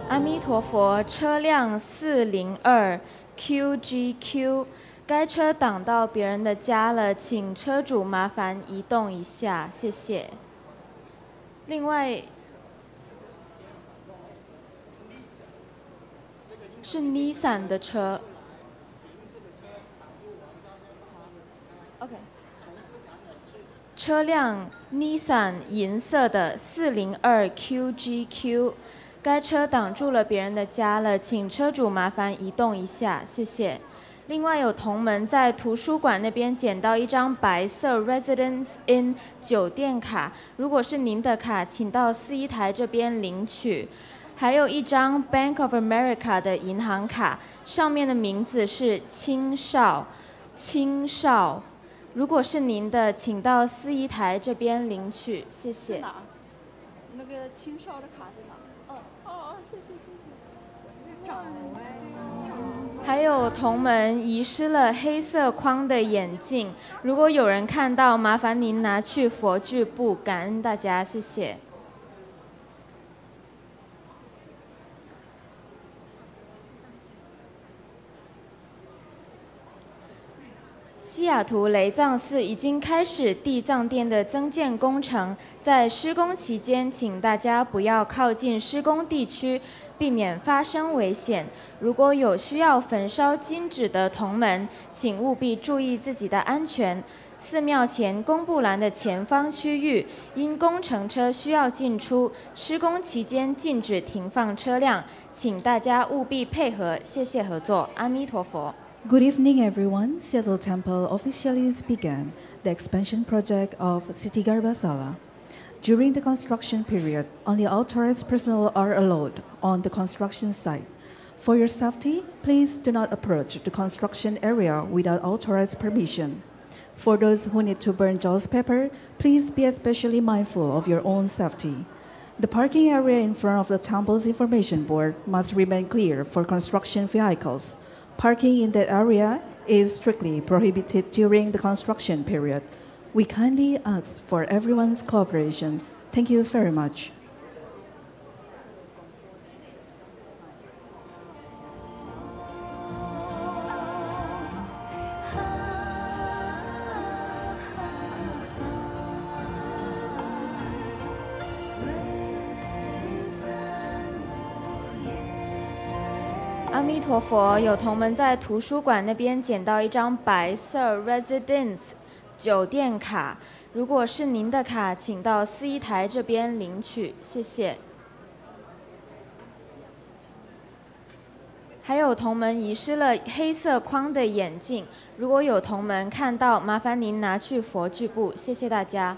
阿弥陀佛，车辆402 QGQ 该车挡到别人的家了，请车主麻烦移动一下，谢谢。另外，是 Nissan 的车。OK。车辆 Nissan 银色的402QGQ， 该车挡住了别人的家了，请车主麻烦移动一下，谢谢。另外有同门在图书馆那边捡到一张白色 Residence Inn 酒店卡，如果是您的卡，请到41台这边领取。还有一张 Bank of America 的银行卡，上面的名字是青少。如果是您的，请到41台这边领取，谢谢。哪？那个青少的卡在哪？谢谢。找还有同门遗失了黑色框的眼镜，如果有人看到，麻烦您拿去佛具部，感恩大家，谢谢。西雅图雷藏寺已经开始地藏殿的增建工程，在施工期间，请大家不要靠近施工地区，避免发生危险。如果有需要焚烧金纸的同门，请务必注意自己的安全。寺庙前公布栏的前方区域，因工程车需要进出，施工期间禁止停放车辆，请大家务必配合，谢谢合作，阿弥陀佛。Good evening, everyone. Seattle Temple officially began the expansion project of Ksitigarbha Sala. During the construction period, only authorized personnel are allowed on the construction site. For your safety, please do not approach the construction area without authorized permission. For those who need to burn Joss pepper, please be especially mindful of your own safety. The parking area in front of the temple's information board must remain clear for construction vehicles. Parking in that area is strictly prohibited during the construction period. We kindly ask for everyone's cooperation. Thank you very much.阿弥陀佛，有同门在图书馆那边捡到一张白色 Residence 酒店卡，如果是您的卡，请到41台这边领取，谢谢。还有同门遗失了黑色框的眼镜，如果有同门看到，麻烦您拿去佛具部，谢谢大家。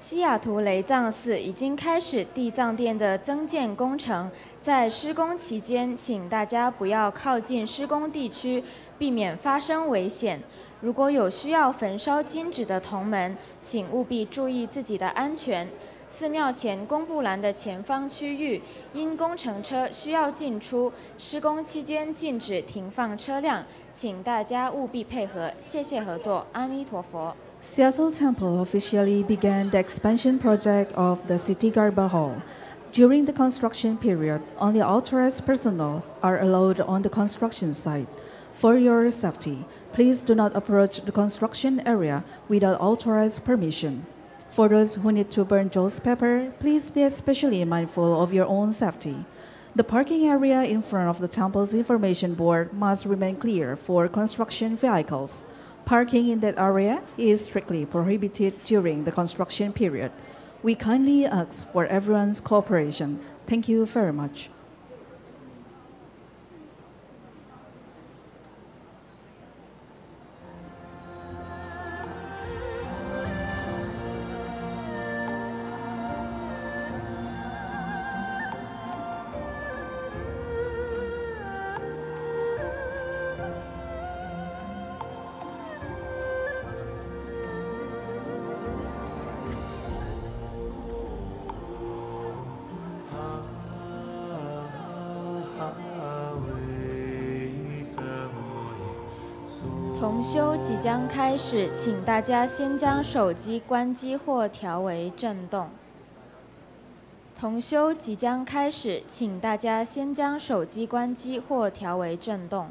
西雅图雷藏寺已经开始地藏殿的增建工程，在施工期间，请大家不要靠近施工地区，避免发生危险。如果有需要焚烧金纸的同门，请务必注意自己的安全。寺庙前公布栏的前方区域，因工程车需要进出，施工期间禁止停放车辆，请大家务必配合，谢谢合作，阿弥陀佛。Seattle Temple officially began the expansion project of the Ksitigarbha Hall. During the construction period, only authorized personnel are allowed on the construction site. For your safety, please do not approach the construction area without authorized permission. For those who need to burn Joss pepper, please be especially mindful of your own safety. The parking area in front of the temple's information board must remain clear for construction vehicles. Parking in that area is strictly prohibited during the construction period. We kindly ask for everyone's cooperation. Thank you very much.同修即将开始，请大家先将手机关机或调为震动。同修即将开始，请大家先将手机关机或调为震动。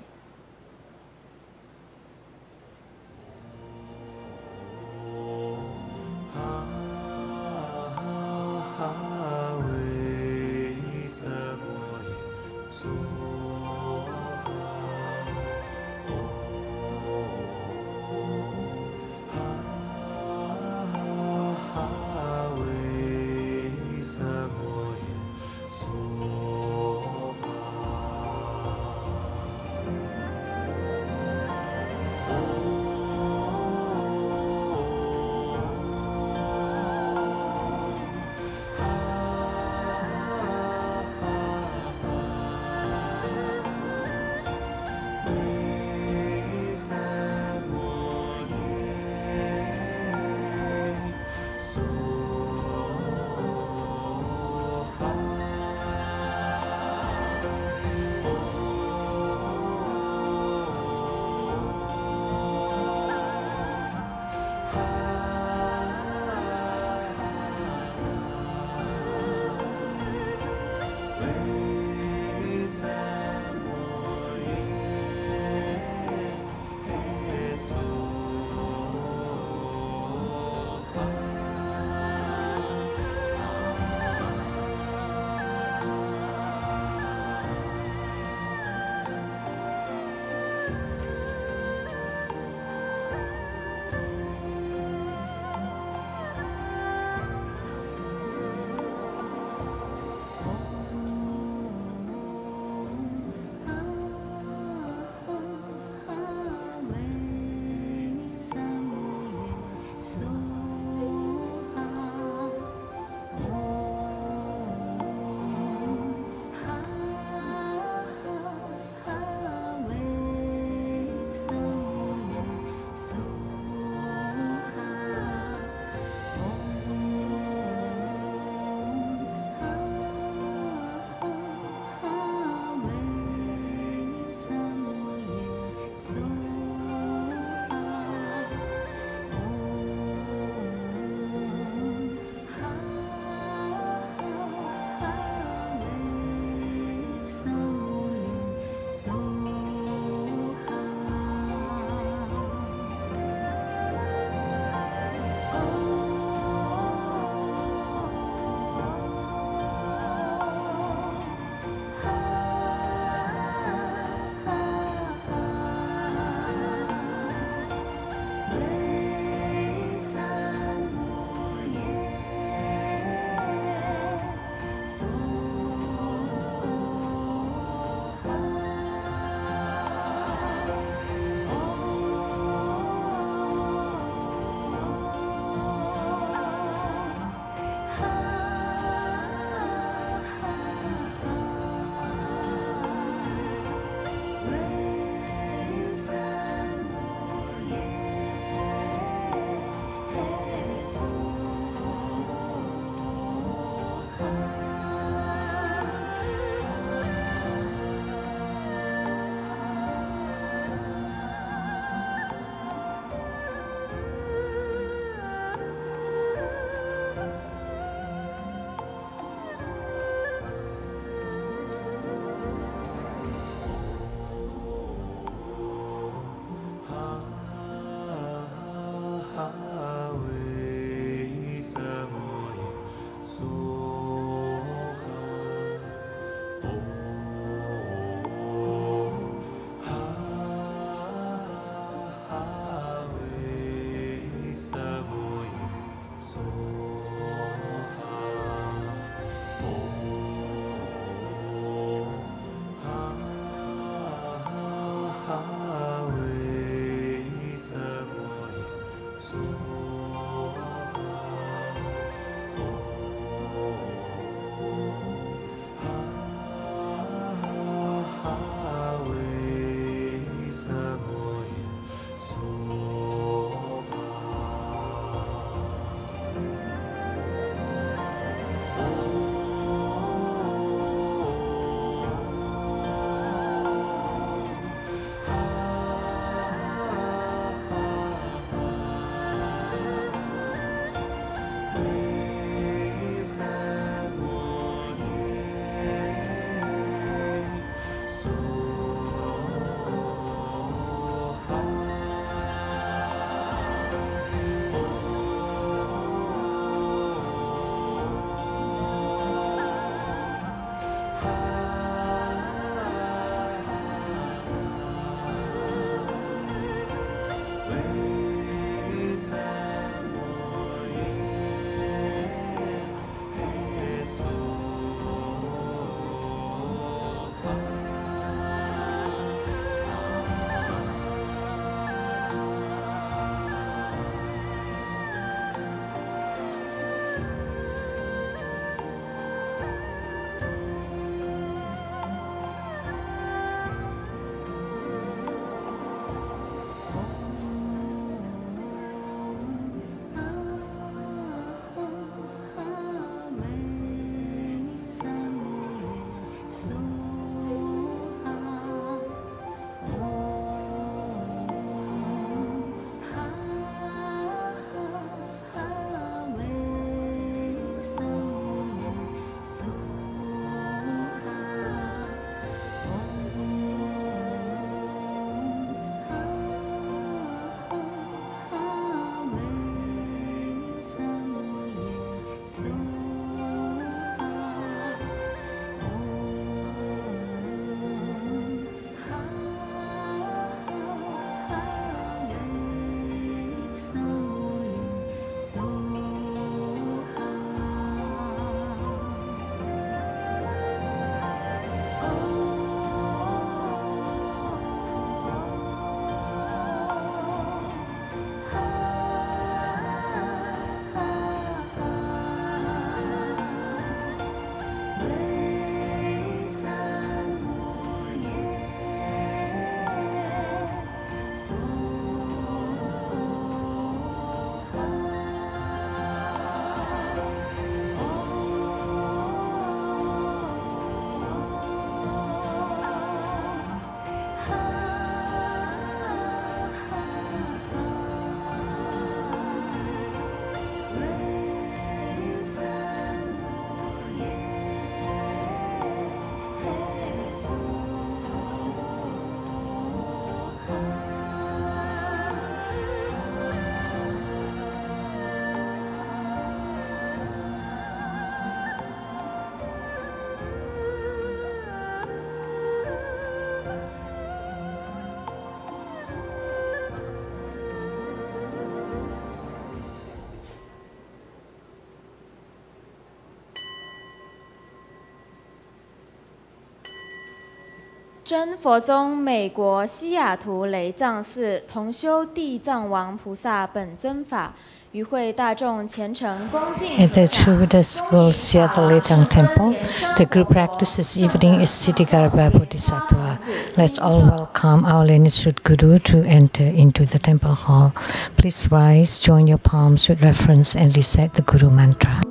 真佛宗美国西雅图雷藏寺同修地藏王菩萨本尊法，与会大众虔诚恭敬。At the True Buddha School Seattle Litang Temple, the group practice this evening is Ksitigarbha Bodhisattva. Let's all welcome our lineage Guru to enter into the temple hall. Please rise, join your palms with reverence, and recite the Guru mantra.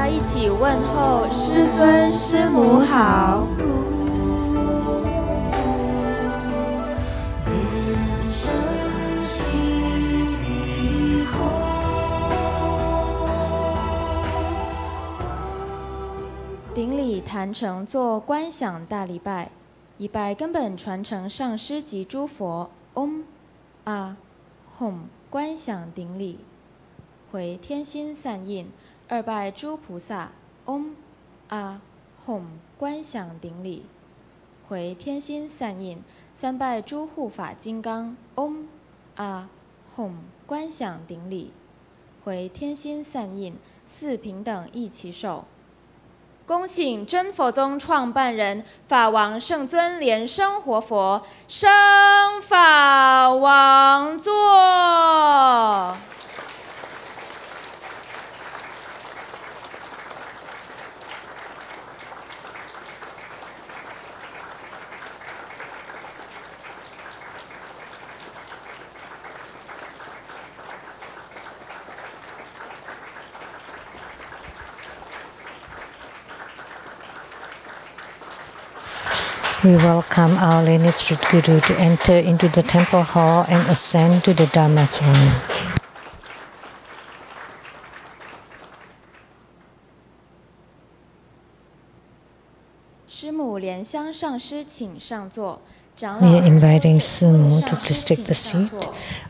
一起问候师尊师母好。顶礼坛城做观想大礼拜，一拜根本传承上师及诸佛。嗡啊吽观想顶礼，回天心散印。二拜诸菩萨。嗡啊吽观想顶礼，回天心散印。三拜诸护法金刚。嗡啊吽观想顶礼，回天心散印。四平等一起手。恭请真佛宗创办人法王圣尊莲生活佛升法王座。We welcome our lineage Guru to enter into the temple hall and ascend to the Dharma throne. 师母莲香上师请上座。 We are inviting Simu to please take the seat.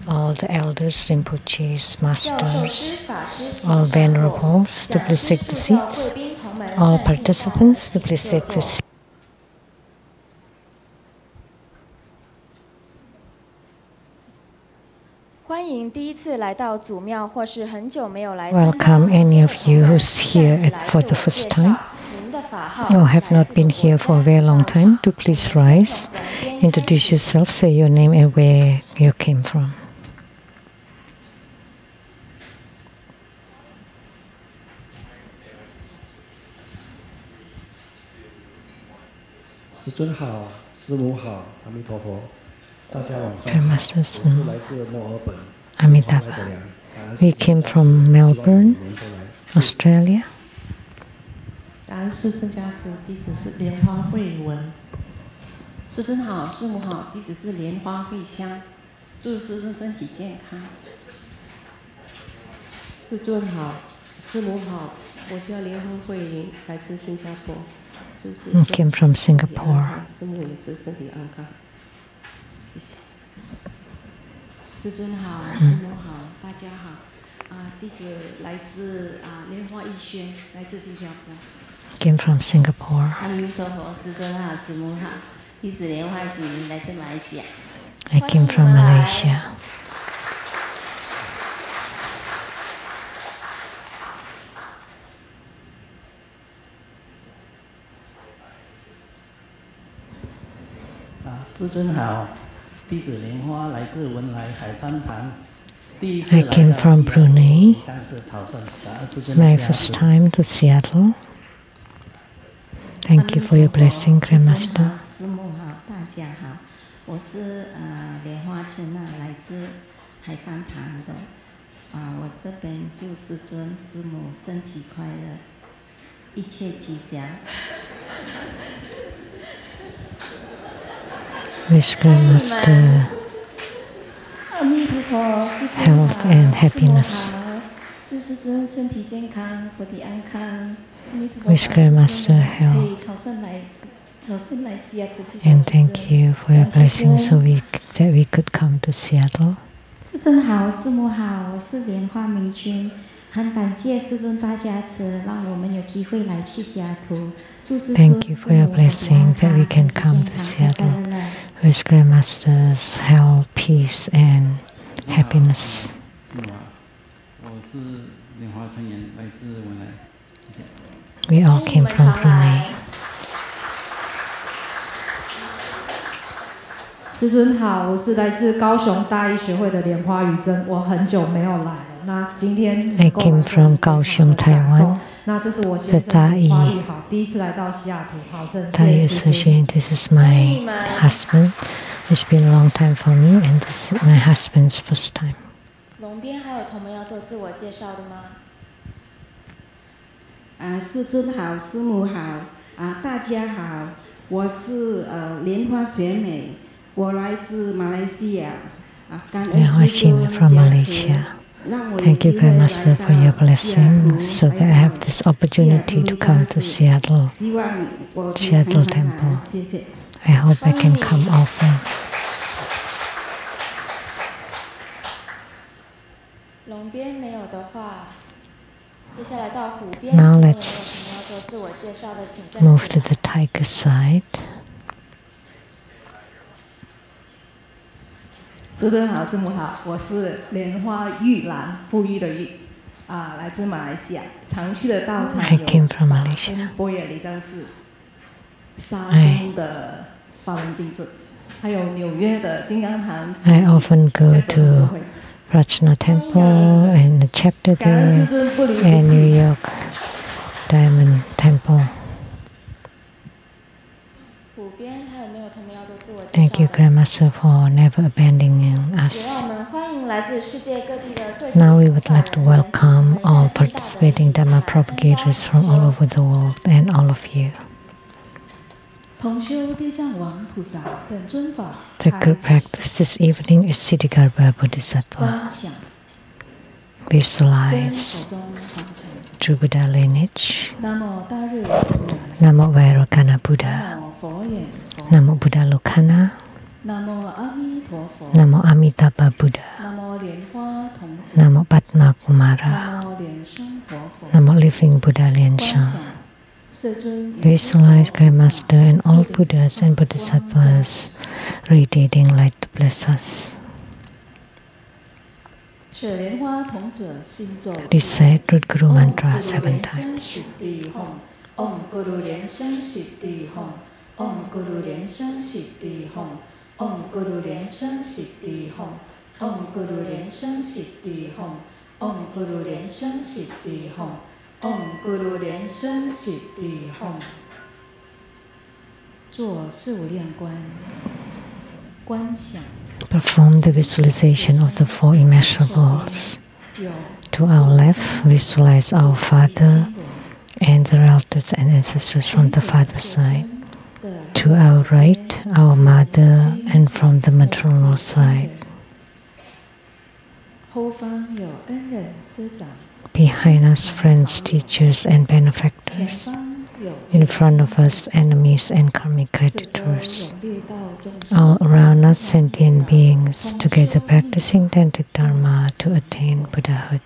All the elders, Rinpoches, masters, all venerables to please take the seats. All participants to please take the seats. Welcome any of you who's here for the first time. or have not been here for a very long time, to please rise, introduce yourself, say your name and where you came from. Grandmaster Lu, Amitabha. We came from Melbourne, Australia. 感恩师尊加持，弟子是莲花慧文。师尊好，师母好，弟子是莲花慧香，祝师尊身体健康。师尊好，师母好，我叫莲花慧玲，来自新加坡。Came from Singapore. 师母也是身体安康，谢谢。师尊好，师母好，大家好。弟子来自莲花逸轩，来自新加坡。 Came from Singapore. 阿弥陀佛，师尊好，师母好，弟子莲花喜明，来自马来西亚。I came from Malaysia. 师尊好，弟子莲花来自文莱海山堂。 I came from Brunei. My first time to Seattle. Thank you for your blessing, Grandmaster. 师母好，大家好，我是莲花村来自海山堂的。我这边祝师尊师母身体快乐，一切吉祥。 Wish Grandmaster health and happiness. Wish Grandmaster health. And thank you for your blessing that we could come to Seattle. 师尊好，师母好，我是莲花明君，很感谢师尊大加持，让我们有机会来去西雅图。祝师尊 Thank you for your blessing that we can come to Seattle. Wish Grandmaster's health, peace, and happiness. We all came from Brunei. 师尊好，我是来自高雄大义学会的莲花雨珍，我很久没有来了。那今天 I came from Kaohsiung, Taiwan. 那这是我先生华语好，第一次来到西雅图朝圣。Thai Association. This is my husband. It's been a long time for me, and this is my husband's first time. 龙边还有同门要做自我介绍的吗？师尊好，师母好，大家好，我是莲花学美，我来自马来西亚，感恩师尊 from Malaysia. Thank you, Grandmaster, for your blessing, so that I have this opportunity to come to Seattle Temple. I hope I can come often. Now let's move to the tiger side. 师尊好，师母好，我是莲花玉兰，富裕的裕，来自马来西亚，常去的道场有波野离藏寺、沙东的法轮净寺，还有纽约的金刚堂。I often go to Rajna Temple and the chapter there, and New York Diamond Temple. Thank you, Grandmaster, for never abandoning us. Now we would like to welcome all participating Dharma propagators from all over the world and all of you. The group practice this evening is Ksitigarbha Bodhisattva. Visualize true Buddha lineage. Namo Vairocana Buddha. Namo Buddha Lokana. Namo Amitabha Buddha. Namo Padma Kumara. Namo Living Buddha Lian Sheng. Visualize Grandmaster and all Buddhas and Bodhisattvas radiating light to bless us. Recite Root Guru Mantra 7 times. Om Guru Lian Sheng Siddhi Hom. Om Guru Lian Sheng Siddhi Hom. Om Guru Lian Sheng Siddhi Hom. Om Guru Lian Sheng Siddhi Hom. Om Guru Lian Sheng Siddhi Hom. Om Guru Lian Sheng Siddhi Hom. 做四无量观，观想。Perform the visualization of the four immeasurables. To our left, visualize our father and the relatives and ancestors from the father's side. To our right, our mother, and from the maternal side. Behind us, friends, teachers, and benefactors. In front of us, enemies and karmic creditors. All around us, sentient beings, together practicing tantric dharma to attain Buddhahood.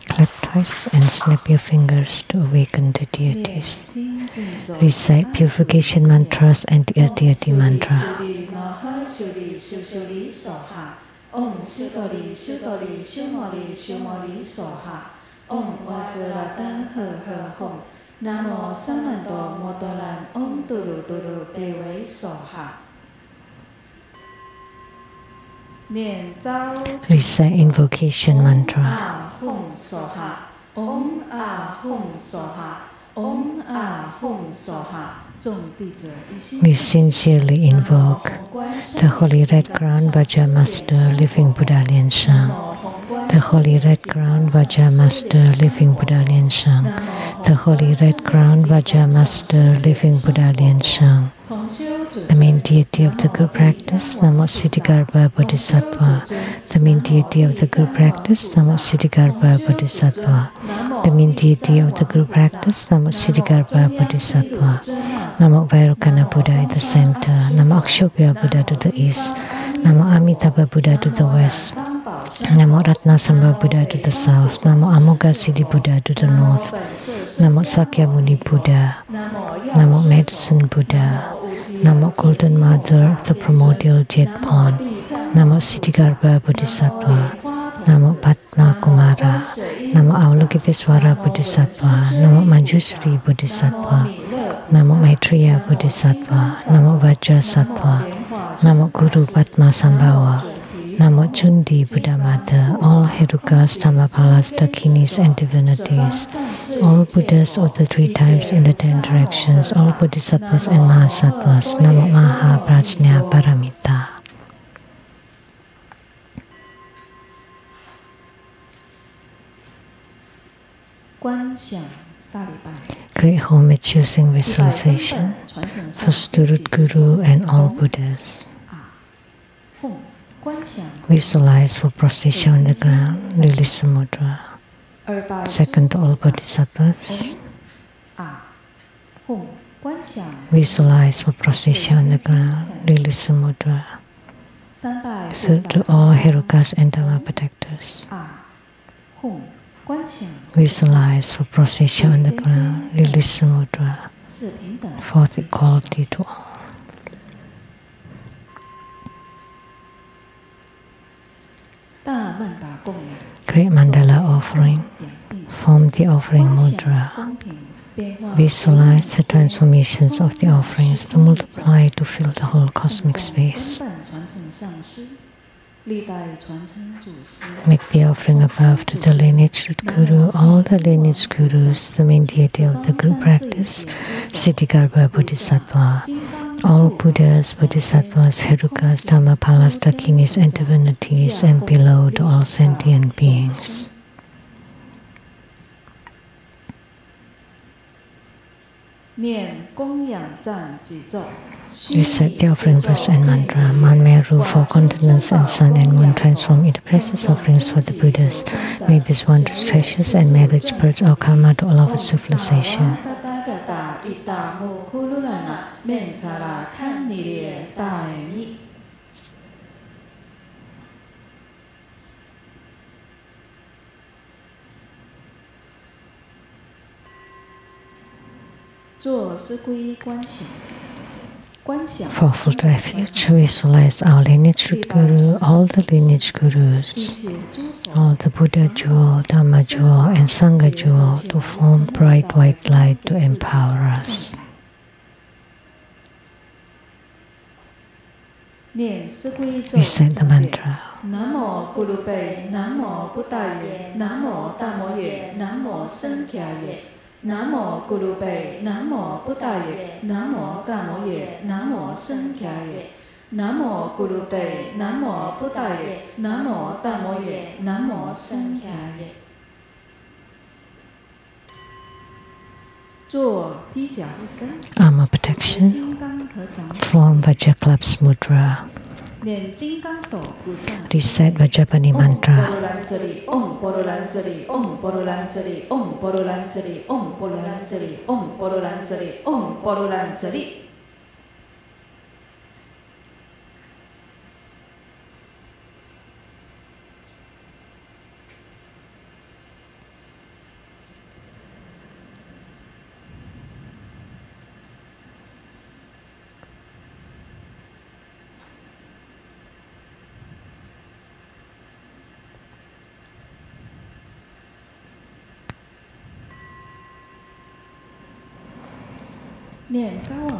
Clap twice and snap your fingers to awaken the deities. Recite purification mantras and the deity mantra. Om Shudori Shudori Shumori Shumori Soha. Om Vajratan Her Hom. Namo Samando Modolan Om Duru Duru Dewe Soha. Recite invocation mantra. Om Soha. Om Ahum Soha. Om Ahum Soha. We sincerely invoke the Holy Red Crown Vajra Master, Living Buddha Lian Sheng. The Holy Red Crown Vajra Master, Living Buddha Lian Sheng. The Holy Red Crown Vajra Master, Living Buddha Lian Sheng. The main deity of the group practice, Namo Ksitigarbha Bodhisattva. The main deity of the group practice, Namo Ksitigarbha Bodhisattva. The main deity of the group practice, Namo Ksitigarbha Bodhisattva. Namo Vairocana Buddha at the center. Namo Akshobhya Buddha to the east. Namo Amitabha Buddha to the west. Namo Ratnasambha Buddha to the south. Namo Amoga Siddhi Buddha to the north. Namo Sakyamuni Buddha. Namo Medicine Buddha. Namo Golden Mother of the Primordial Jet Pond. Namo Ksitigarbha Bodhisattva. Namo Padma Kumara. Namo Avalokiteswara Bodhisattva. Namo Manjusri Bodhisattva. Namo Maitreya Bodhisattva. Namo Vajra Sattva. Namo Guru Padma Sambhava. Namo Chundi Buddha Mother, all Herukas, Dhammapalas, Dakinis and divinities, all Buddhas of the 3 types in the 10 directions, all Bodhisattvas and Mahasattvas, Namo Maha Prajna Paramita. Great homage using visualization, first to Root Guru and all Buddhas. Visualize for prostration on the ground, release the mudra. Second to all bodhisattvas. Visualize for prostration on the ground, release the mudra. Third to all Herukas and Dharma protectors. Visualize for prostration on the ground, release the mudra. Fourth equality to all. Great mandala offering. Form the offering mudra. Visualize the transformations of the offerings to multiply to fill the whole cosmic space. Make the offering above to the lineage root guru, all the lineage gurus, the main deity of the group practice, Ksitigarbha Bodhisattva, all Buddhas, Bodhisattvas, Herukas, Dhammapalas, Dakinis and divinities, and below to all sentient beings. Recite the offering verse and mantra. Man Meru, 4 continents and sun and moon transform into precious offerings for the Buddhas. May this wondrous treasures and marriage purge our karma to all of its civilization. For refuge, visualize our lineage root guru, all the lineage gurus, all the Buddha jewel, Dharma jewel, and Sangha jewel to form bright white light to empower us. Recite the mantra. Namo Gurube, Namo Buddhaye, Namo Dhamoye, Namo Sanghaye. Namo Gurube, Namo Buddhaye, Namo Dhamoye, Namo Sanghaye. Namo Gurube, Namo Buddhaye, Namo Dhamoye, Namo Sanghaye. Armor protection. Form Vajraklap's mudra. Recite Vajrapani mantra. Om Porolanjali, Om Porolanjali, Om Porolanjali, Om Porolanjali, Om Porolanjali, Om Porolanjali.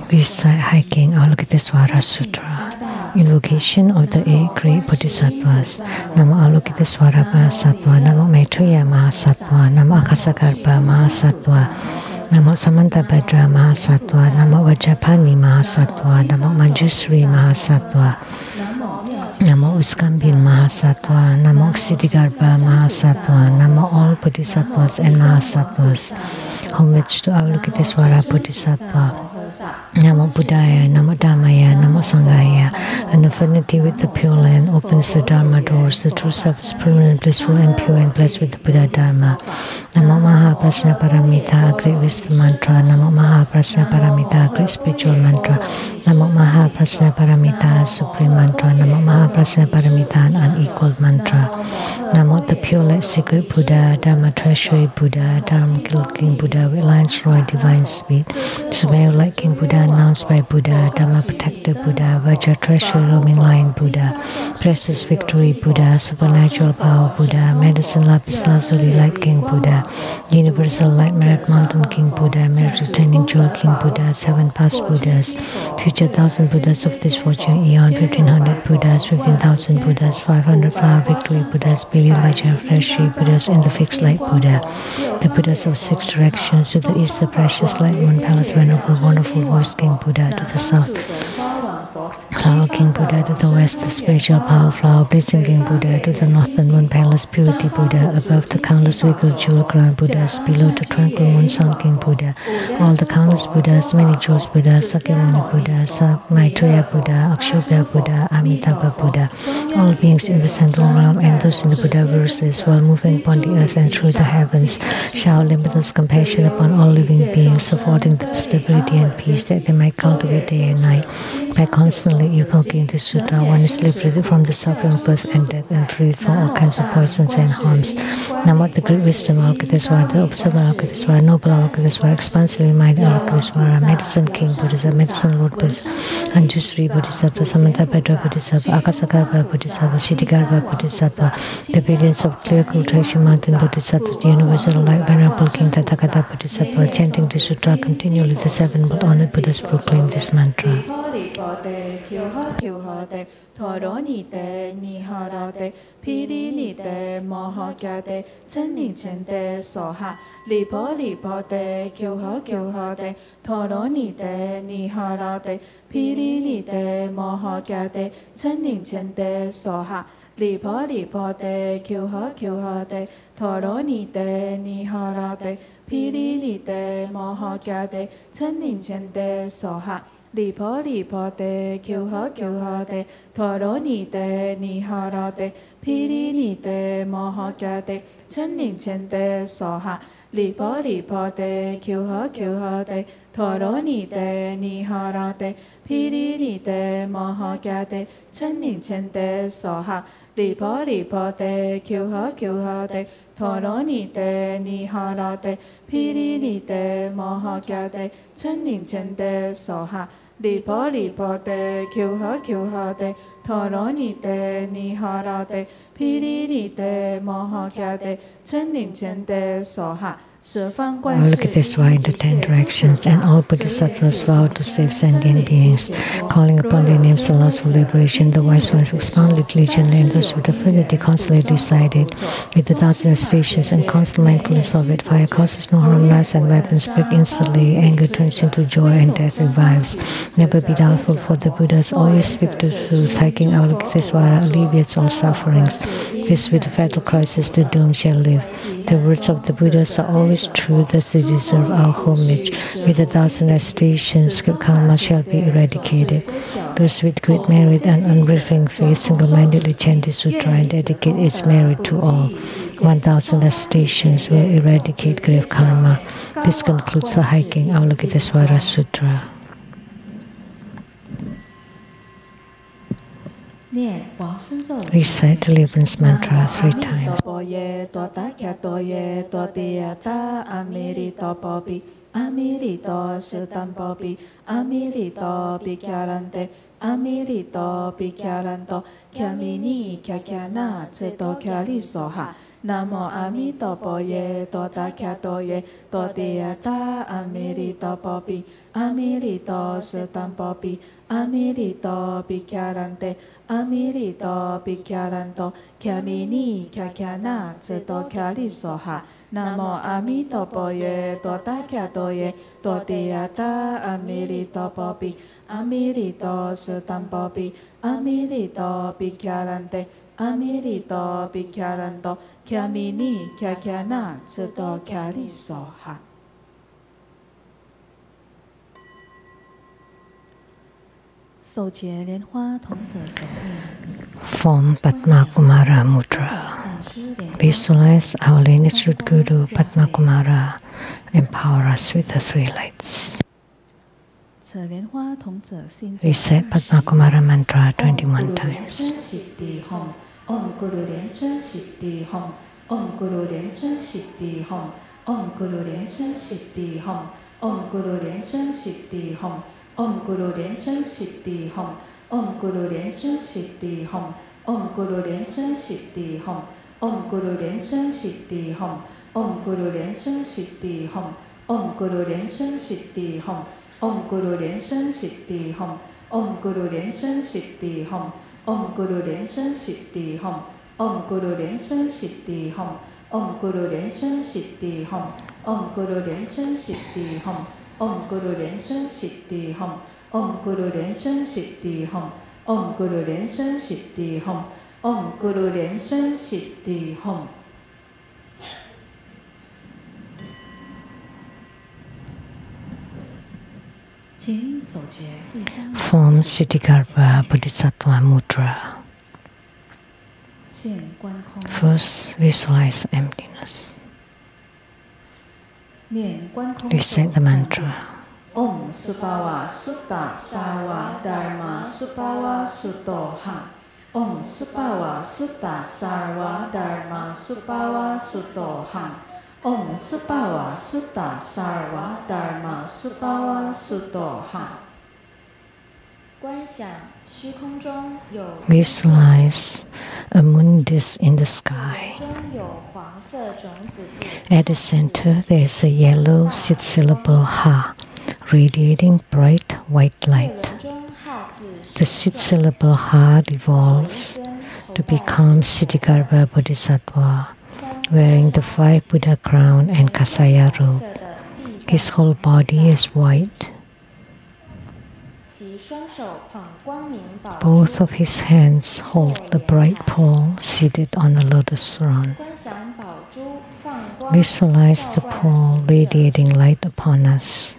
Recite hiking Avalokitesvara Sutra. Invocation of the 8 great Bodhisattvas. Namo Avalokitesvara Mahasattva, Namo Maitreya Mahasattva, Namo Ksitigarbha Mahasattva, Namo Samantabhadra Mahasattva, Namo Vajrapani Mahasattva, Namo Manjusri Mahasattva, Namo Uskambin Mahasattva, Namo Ksitigarbha Mahasattva, Namo all Bodhisattvas and Mahasattvas. Homage to Avalokitesvara Bodhisattva. Namo Buddhaya, Namo Dhammaya, Namo Sanghaya. An affinity with the Pure Land opens the Dharma doors. The true self is permanent, blissful and pure and blessed with the Buddhadharma. Namo Mahaprajna Paramita, great wisdom mantra. Namo Mahaprajna Paramita, great spiritual mantra. Namo Mahaprajna Paramita, supreme mantra. Namo Mahaprajna Paramita, an unequaled mantra. Namo the pure light secret Buddha, Dharma treasury Buddha, Dharma King Buddha with lion's roar divine speed. Supreme light King Buddha announced by Buddha, Dharma protector Buddha, Vajra treasury roaming lion Buddha, precious victory Buddha, supernatural power Buddha, medicine lapis lazuli light King Buddha, universal light merit mountain King Buddha, merit returning jewel King Buddha, 7 past Buddhas, future 1,000 Buddhas of this fortune eon, 1,500 Buddhas, 15,000 Buddhas, 500 flower victory Buddhas, billion Vajra treasury Buddhas, and the fixed light Buddha, the Buddhas of 6 directions. To the east, the precious light moon palace venerable wonderful voice King Buddha. To the south, flower King Buddha. To the west, the spiritual power flower blazing King Buddha. To the north, the moon palace purity Buddha. Above, the countless wiggle jewel crown Buddhas. Below, the tranquil moon sun King Buddha. All the countless Buddhas, many jewels Buddhas, Sakyamuni Buddha, Maitreya Buddha, Akshobhya Buddha, Amitabha Buddha. All beings in the central realm and those in the Buddha verses, while moving upon the earth and through the heavens, shower limitless compassion upon all living beings, affording them stability and peace that they might cultivate day and night. By constantly evoking this sutra, one is liberated from the suffering of birth and death and freed from all kinds of poisons and harms. Namo the great wisdom Avalokitesvara, the observer Avalokitesvara, noble Avalokitesvara, expansively minded Avalokitesvara, medicine King Buddha, medicine Lord Buddha, Anjusri Bodhisattva, Samantabhadra Bodhisattva, Ksitigarbha Bodhisattva, Ksitigarbha Bodhisattva, the brilliance of clear cultivation mountain Bodhisattvas, the universal light venerable King Tathagata Bodhisattva. Chanting the sutra continually, the 7 most honored Buddhas proclaim this mantra. Li po de, kyo ho de, toro ni de, ni ho la de, pi li de, mo ho kya de, chen ning chen de, so ha. li po te, kyu ho te, toro ni te, ni hara te, piri ni te, moho kya te, chen ning chen te, soha, li po te, kyu ho te, toro ni te, ni hara te, piri ni te, moho kya te, chen ning chen te, soha, li po te, kyu ho te, toro ni te, ni hara te, piri ni te, moho kya te, chen ning chen te, soha, li po te, kyu ho te, toro ni te, ni hara te, piri ni te, moho kya te, chen ning chen te, soha. Look at this why in the 10 directions, and all Bodhisattvas vow to save sentient beings, calling upon their names and laws for liberation. The wise ones expounded diligently, and those with affinity constantly decided. With 1,000 stations and constant mindfulness of it, fire causes no harm, knives and weapons break instantly, anger turns into joy, and death revives. Never be doubtful, for the Buddhas always speak the truth. Hiking Avalokitesvara alleviates all sufferings. Faced with the fatal crisis, the doomed shall live. The words of the Buddhas are always true, thus they deserve our homage. With 1,000 recitations, karma shall be eradicated. Those with great merit and unwavering faith single-mindedly chant the sutra and dedicate its merit to all. 1,000 recitations will eradicate grave karma. This concludes the hiking Avalokitesvara Sutra. Recite deliverance mantra 3 times. Namo amito poye, tota kyatoye, totiata, amirito popi, amirito sutam popi, amirito pikyarante, amirito pikyaranto, kyamini kyakyana, tseto kyari soha. Namo amito poye, tota kyatoye, totiata, amirito popi, amirito sutam popi, amirito pikyarante, amirito pikyaranto, kyamini kyakyana, tseto kyari soha. Form Padma Kumara Mudra. Visualize our lineage root Guru Padma Kumara empower us with the 3 lights. Recite Padma Kumara mantra 21 times. Om Guru Lian Sheng Siddhi Hom, Om Guru Lian Sheng Siddhi Hom, Om Guru Lian Sheng Siddhi Hom, Om Guru Lian Sheng Siddhi Hom, Om Guru Lian Sheng Siddhi Hom, Om Guru Lian Sheng Siddhi Hom, Om Guru Lian Sheng Siddhi Hom, Om Guru Lian Sheng Siddhi Hom, Om Guru Lian Sheng Siddhi Hom, Om Guru Lian Sheng Siddhi Hom, Om Guru Lian Sheng Siddhi Hom, Om Guru Lian Sheng Siddhi Hom, Om Guru Lian Sheng Siddhi Hom, Om Guru Lian Sheng Siddhi Hom, Om Guru Lian Sheng Siddhi Hom, Om Guru Lian Sheng Siddhi Hom, Om Guru Lian Sheng Siddhi Hom, Om Guru Lian Sheng Siddhi Hom, Om Guru Lian Sheng Siddhi Hom, Om Guru Lian Sheng Siddhi Hom. Form Ksitigarbha Bodhisattva Mudra. First, visualize emptiness. Recite the mantra. Om Supawa Sutta Sarva Dharma Supawa Suttoham. Om Supawa Sutta Sarva Dharma Supawa Suttoham. Om Supawa Sutta Sarva Dharma Supawa Suttoham. Visualize a moon disk in the sky. At the center, there is a yellow 6-syllable Ha, radiating bright white light. The 6-syllable Ha evolves to become Ksitigarbha Bodhisattva, wearing the 5 Buddha crown and Kasaya robe. His whole body is white. Both of his hands hold the bright pole seated on a lotus throne. Visualize the pole radiating light upon us.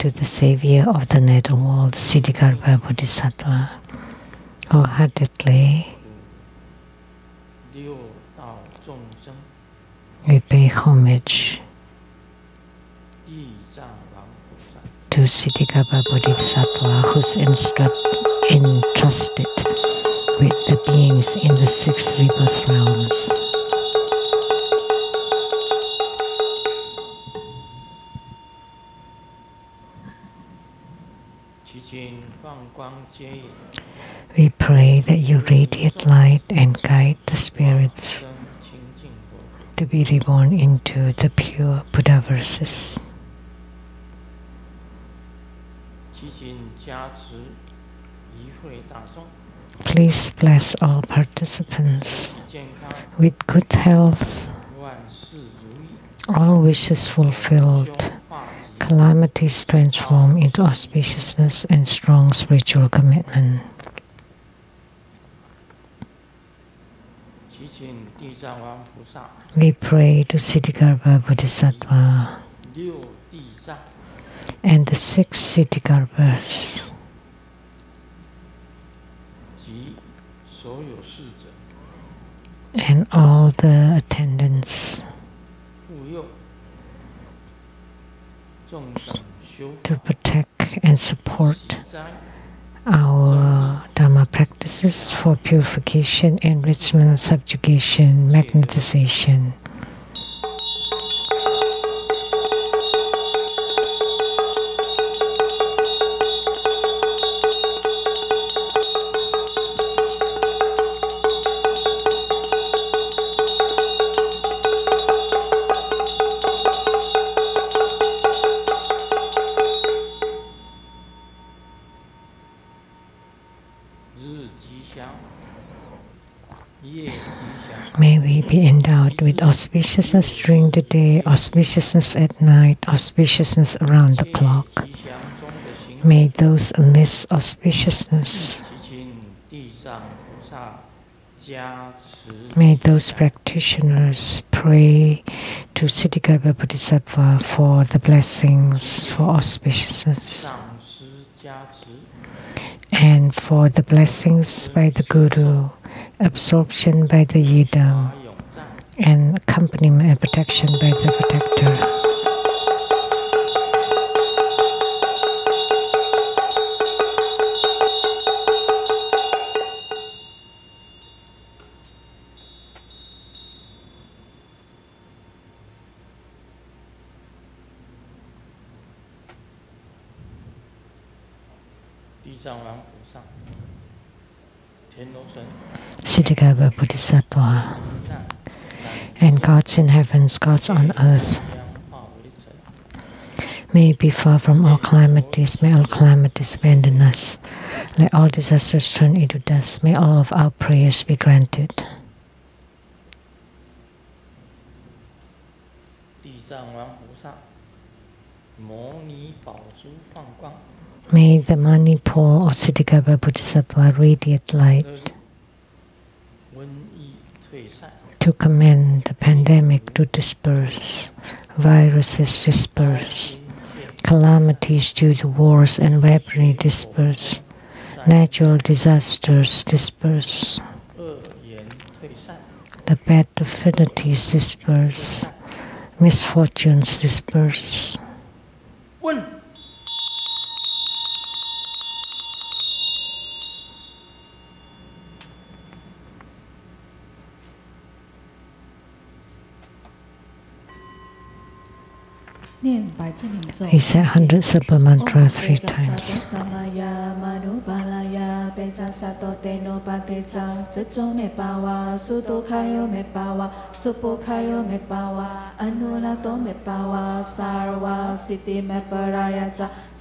to the savior of the netherworld, Ksitigarbha Bodhisattva. Wholeheartedly, we pay homage to Ksitigarbha Bodhisattva, who's entrusted with the beings in the 6 rebirth realms. We pray that you radiate light and guide the spirits to be reborn into the pure Buddha verses. Please bless all participants with good health, all wishes fulfilled, calamities transformed into auspiciousness and strong spiritual commitment. We pray to Ksitigarbha Bodhisattva and the 6 Ksitigarbhas and all the attendants to protect and support our Dharma practices for purification, enrichment, subjugation, magnetization. May we be endowed with auspiciousness during the day, auspiciousness at night, auspiciousness around the clock. May those amidst auspiciousness, may those practitioners pray to Ksitigarbha Bodhisattva for the blessings, for auspiciousness, and for the blessings by the Guru, absorption by the yidam, and accompaniment and protection by the protector. Ksitigarbha Bodhisattva and gods in heavens, gods on earth, may be far from all calamities, may all calamities abandon us, let all disasters turn into dust, may all of our prayers be granted. May the Mani pole of Ksitigarbha Bodhisattva radiate light to command the pandemic to disperse, viruses disperse, calamities due to wars and weaponry disperse, natural disasters disperse, the bad affinities disperse, misfortunes disperse. He said 100 Sabha mantra 3 times.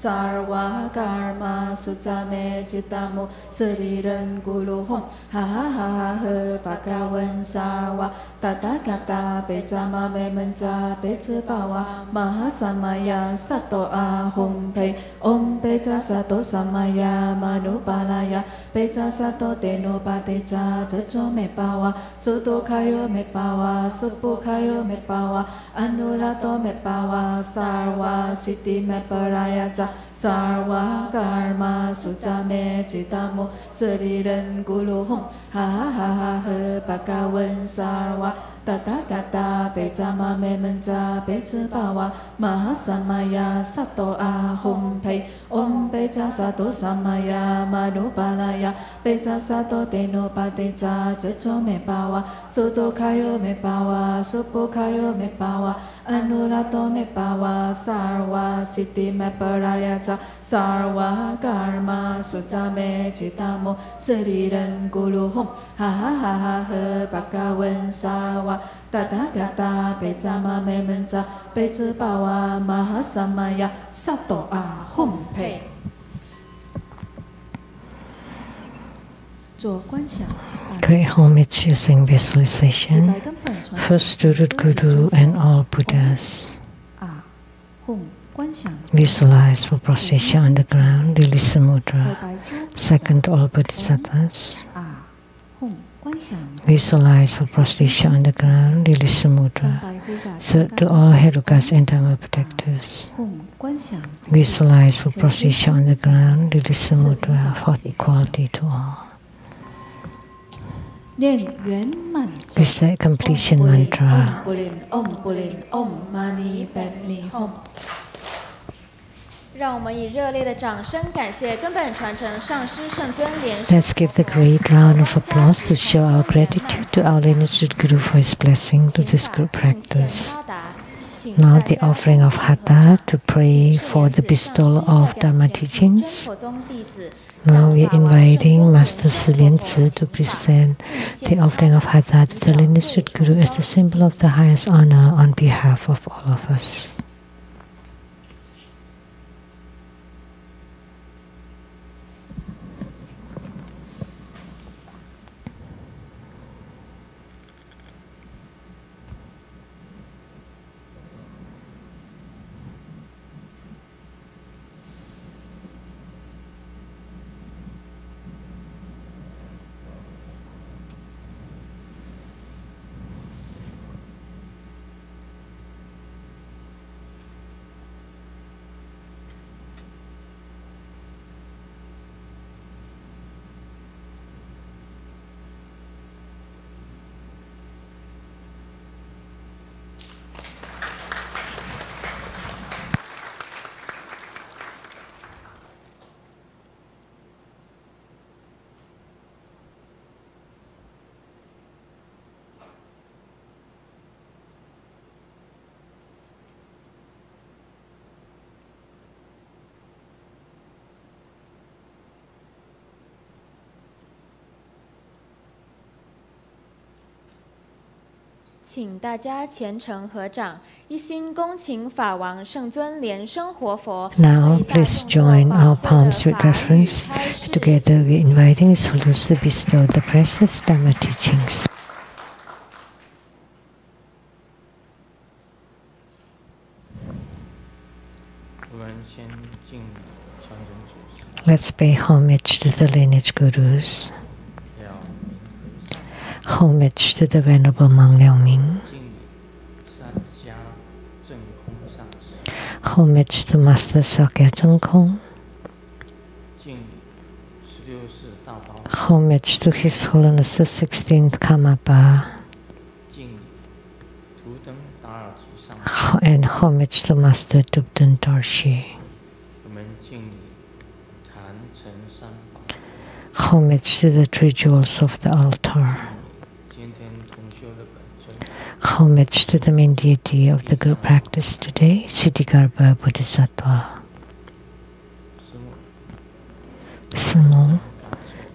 Sarva karma sutame citamu seriran gulu hom ha ha ha ha bhagavan sarva tathagata pecama me manca pecepawa maha Mahasamaya Sato Ahum Pe Om Pecha Sato Samaya Manupalaya Pecha Sato Teno Patecha Chacho Mepawa Soto Kayo Mepawa Supu Kayo Mepawa Anulato Mepawa Sarwa Siti Meparaya Cha Sarva Karma Sujame Chitamo Sariran Gulu Hum Ha ha ha ha ha Bhagavan Sarva Tathagata Pechama Memenja Pechapawa Mahasamaya Sato Ahum Pe Om Pecha Sato Samaya Manupalaya Pecha Sato Teno Patecha Chacho Mepawa Soto Kayo Mepawa Supo Kayo Mepawa Anulato Mepawa Sarva Siti Meparaya Cha Sarva Karma Sujame Chitamo Sariran Gulu Hum Ha ha ha ha ha Bhagavan Sarva Tathagata Pechama Memenja Pechapawa Mahasamaya Sato Ahum Pe 做观想 Great homage using visualization, first to root Guru and all Buddhas. Visualize for prostration on the ground, release the mudra. Second, all Bodhisattvas. Visualize for prostration on the ground, release the mudra. Third, to all Herukas and Dharma protectors. Visualize for prostration on the ground, release the mudra. Fourth, equality to all. Recite completion mantra. Let's give the great round of applause to show our gratitude to our lineage Guru for his blessing to this group practice. Now the offering of Hatha to pray for the bestowal of Dharma teachings. Now we are inviting Master Lian Sheng to present the offering of Hatha to the lineage Guru as a symbol of the highest honor on behalf of all of us. Now, please join our palms with reverence. Together, we are inviting His Holiness to bestow the precious Dharma teachings. Let's pay homage to the lineage Gurus. Homage to the Venerable Monk Liang-ming. Homage to Master Sakya Zhengkong. Homage to His Holiness the 16th Karmapa. And homage to Master Dubden Dorshi. Homage to the three jewels of the altar. Homage to the main deity of the group practice today, Ksitigarbha Bodhisattva. Sumo,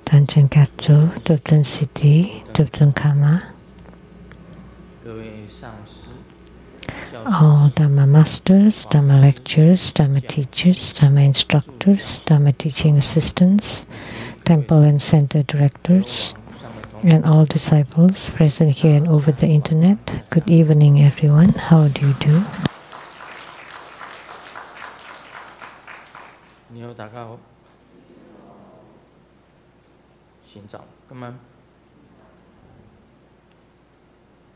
Tanchen Katsu, Dubden Siddhi, Dubden Kama. All Dharma masters, Dharma lecturers, Dharma teachers, Dharma instructors, Dharma teaching assistants, temple and center directors, and all disciples present here and over the internet. Good evening, everyone. How do you do? 大家好。先走，今晚。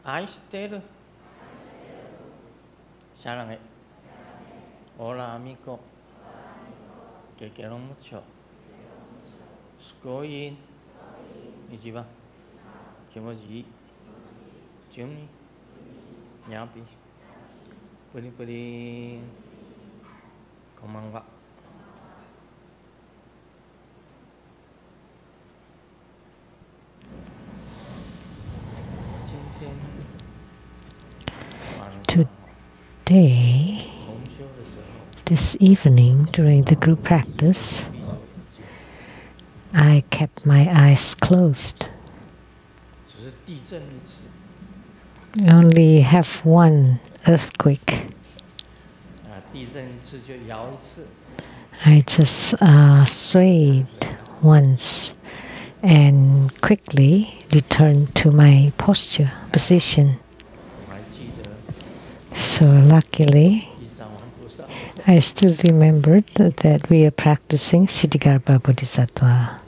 愛してる。사랑해。Hola amigo。Que quiero mucho。すごい。一番。気持ちいい。準備。にゃぴ。プリプリ。こんばんは。Today, this evening during the group practice, I kept my eyes closed. I only have one earthquake. I just swayed once and quickly returned to my posture, position. So luckily, I still remembered that we are practicing Ksitigarbha Bodhisattva.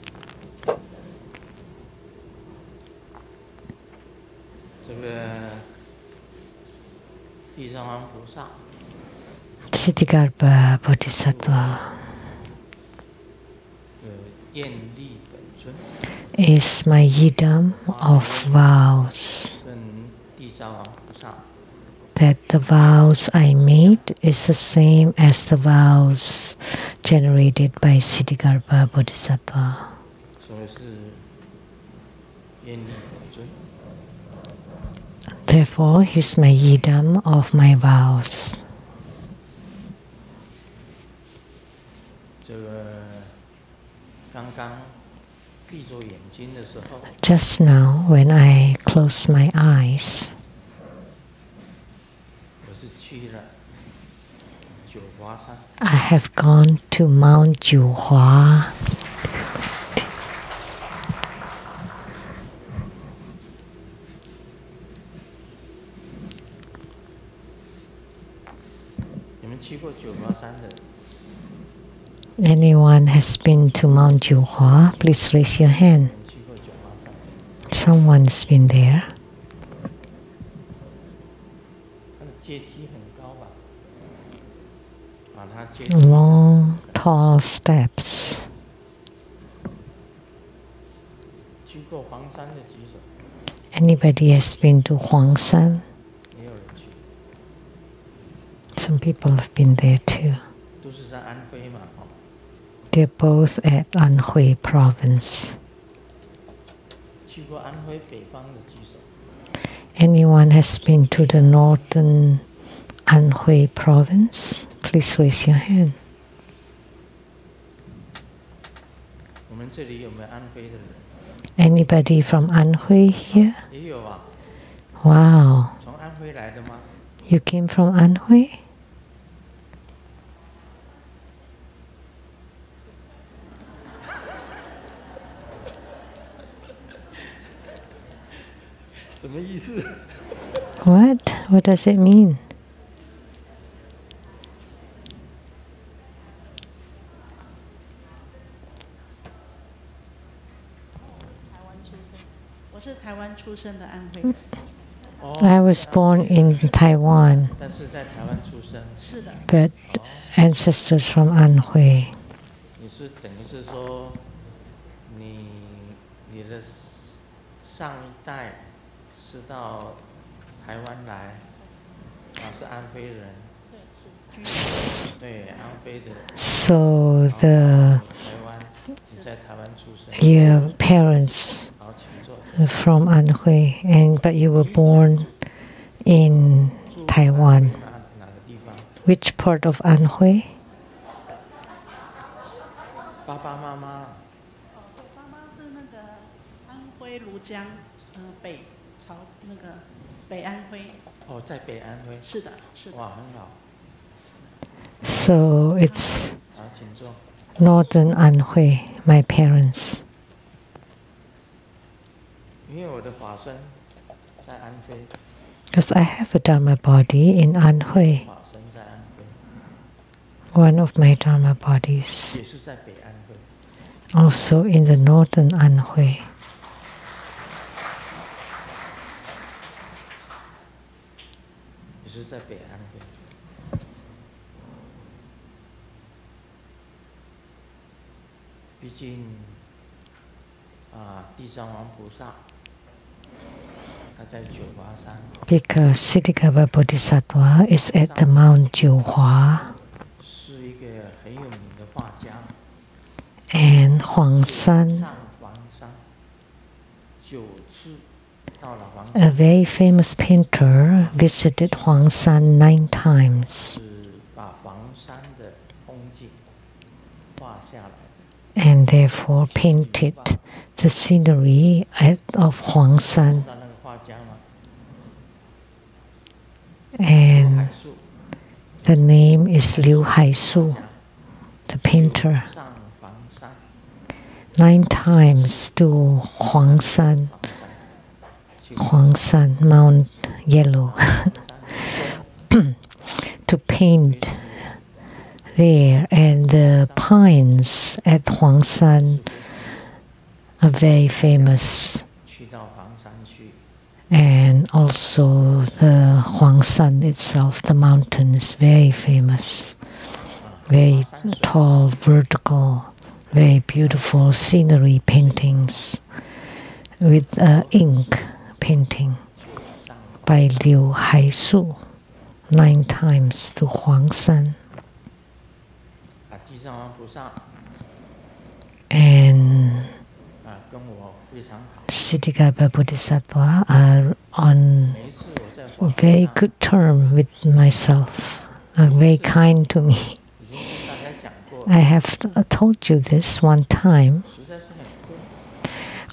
Ksitigarbha Bodhisattva is my yidam of vows. That the vows I made is the same as the vows generated by Ksitigarbha Bodhisattva. Therefore, he's my yidam of my vows. Just now, when I closed my eyes, I have gone to Mount Juhua. Anyone has been to Mount Juhua? Please raise your hand. Someone's been there. Long, tall steps. Anybody has been to Huangshan? Some people have been there too. They're both at Anhui province. Anyone has been to the northern Anhui province? Please raise your hand. Anybody from Anhui here? Wow. You came from Anhui? What? What does it mean? I was born in Taiwan, but ancestors from Anhui. So your parents from Anhui, but you were born in Taiwan. Which part of Anhui? So it's northern Anhui, my parents. Because I have a Dharma body in Anhui. one of my Dharma bodies, also in the northern Anhui. Because Ksitigarbha Bodhisattva is at the Mount Jiuhua, and Huang San, a very famous painter, visited Huang San 9 times. And therefore painted the scenery of Huang San. And the name is Liu Haisu, the painter. 9 times to Huang San, Mount Yellow, to paint there. And the pines at Huang San are very famous. And also the Huang San itself, the mountain, is very famous. Very tall, vertical, very beautiful scenery paintings with ink painting by Liu Haisu, 9 times to Huang San. And Ksitigarbha Bodhisattva are on very good term with myself, are very kind to me. I have told you this one time.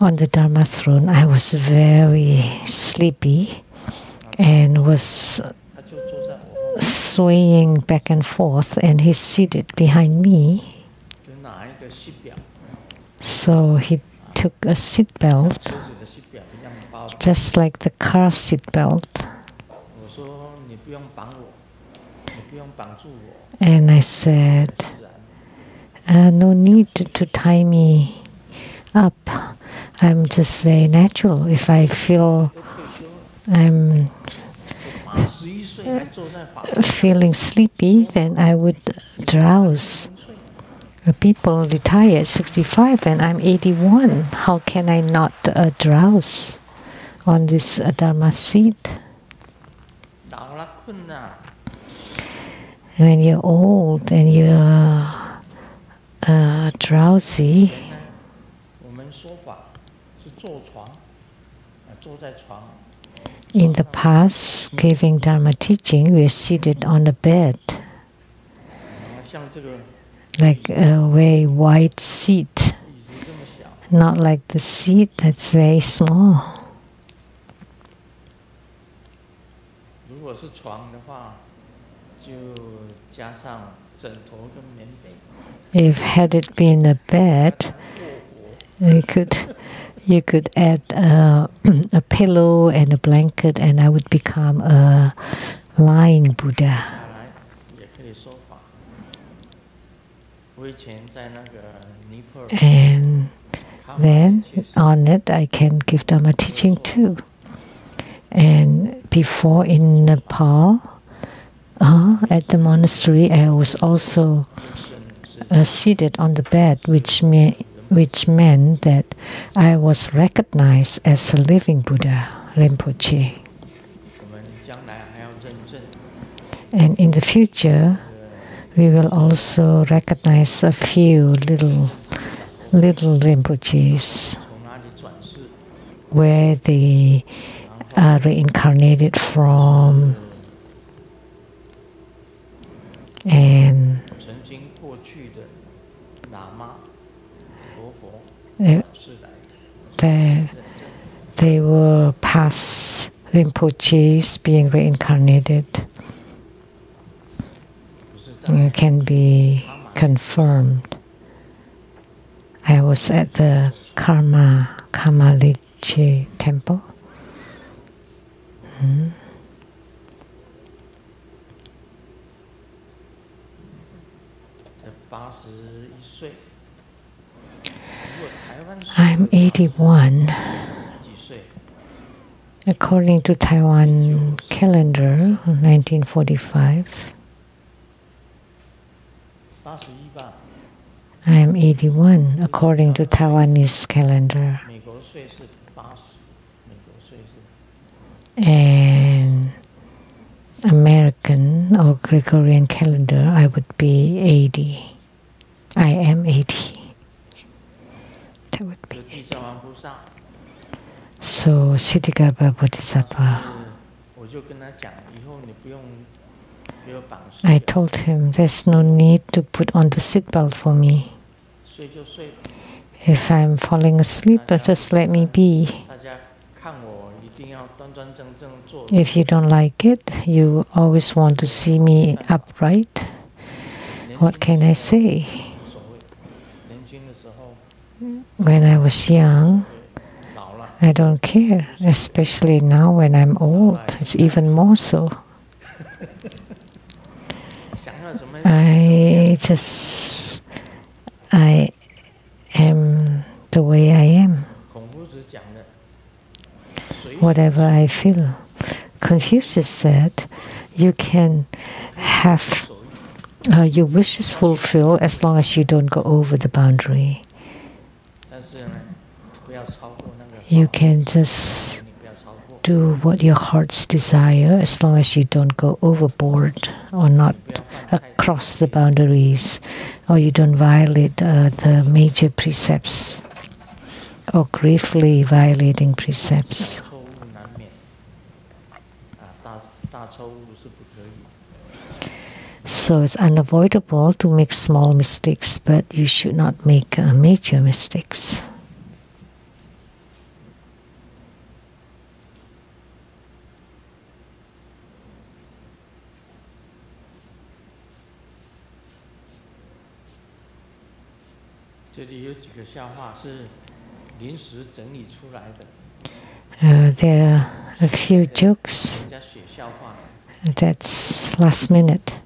On the Dharma throne, I was very sleepy and was swaying back and forth, and he seated behind me. So he took a seat belt, just like the car seat belt. And I said, no need to tie me up. I'm just very natural. If I feel I'm feeling sleepy, then I would drowse. People retire at 65 and I'm 81. How can I not drowse on this Dharma seat? When you're old and you're drowsy, in the past, giving Dharma teaching, we are seated on a bed, like a very wide seat, not like the seat that's very small. If had it been a bed, you could add a pillow and a blanket, and I would become a lying Buddha. And then on it, I can give Dharma teaching too. And before in Nepal, at the monastery, I was also seated on the bed, which meant that I was recognized as a living Buddha, Rinpoche. And in the future, we will also recognize a few little Rinpoches, where they are reincarnated from. And they were past Rinpoches being reincarnated. It can be confirmed. I was at the Karmaliche temple. I'm 81. According to Taiwan calendar, 1945. I am 81 according to Taiwanese calendar. And American or Gregorian calendar, I would be 80. I am 80. That would be 80. So, Ksitigarbha Bodhisattva, I told him there's no need to put on the seatbelt for me. If I'm falling asleep, just let me be. If you don't like it, you always want to see me upright. What can I say? When I was young, I don't care, especially now when I'm old, it's even more so. I am the way I am. Whatever I feel. Confucius said, you can have your wishes fulfilled as long as you don't go over the boundary. You can just do what your heart's desire as long as you don't go overboard or not across the boundaries, or you don't violate the major precepts or gravely violating precepts. So it's unavoidable to make small mistakes, but you should not make major mistakes. There are a few jokes. That's last minute.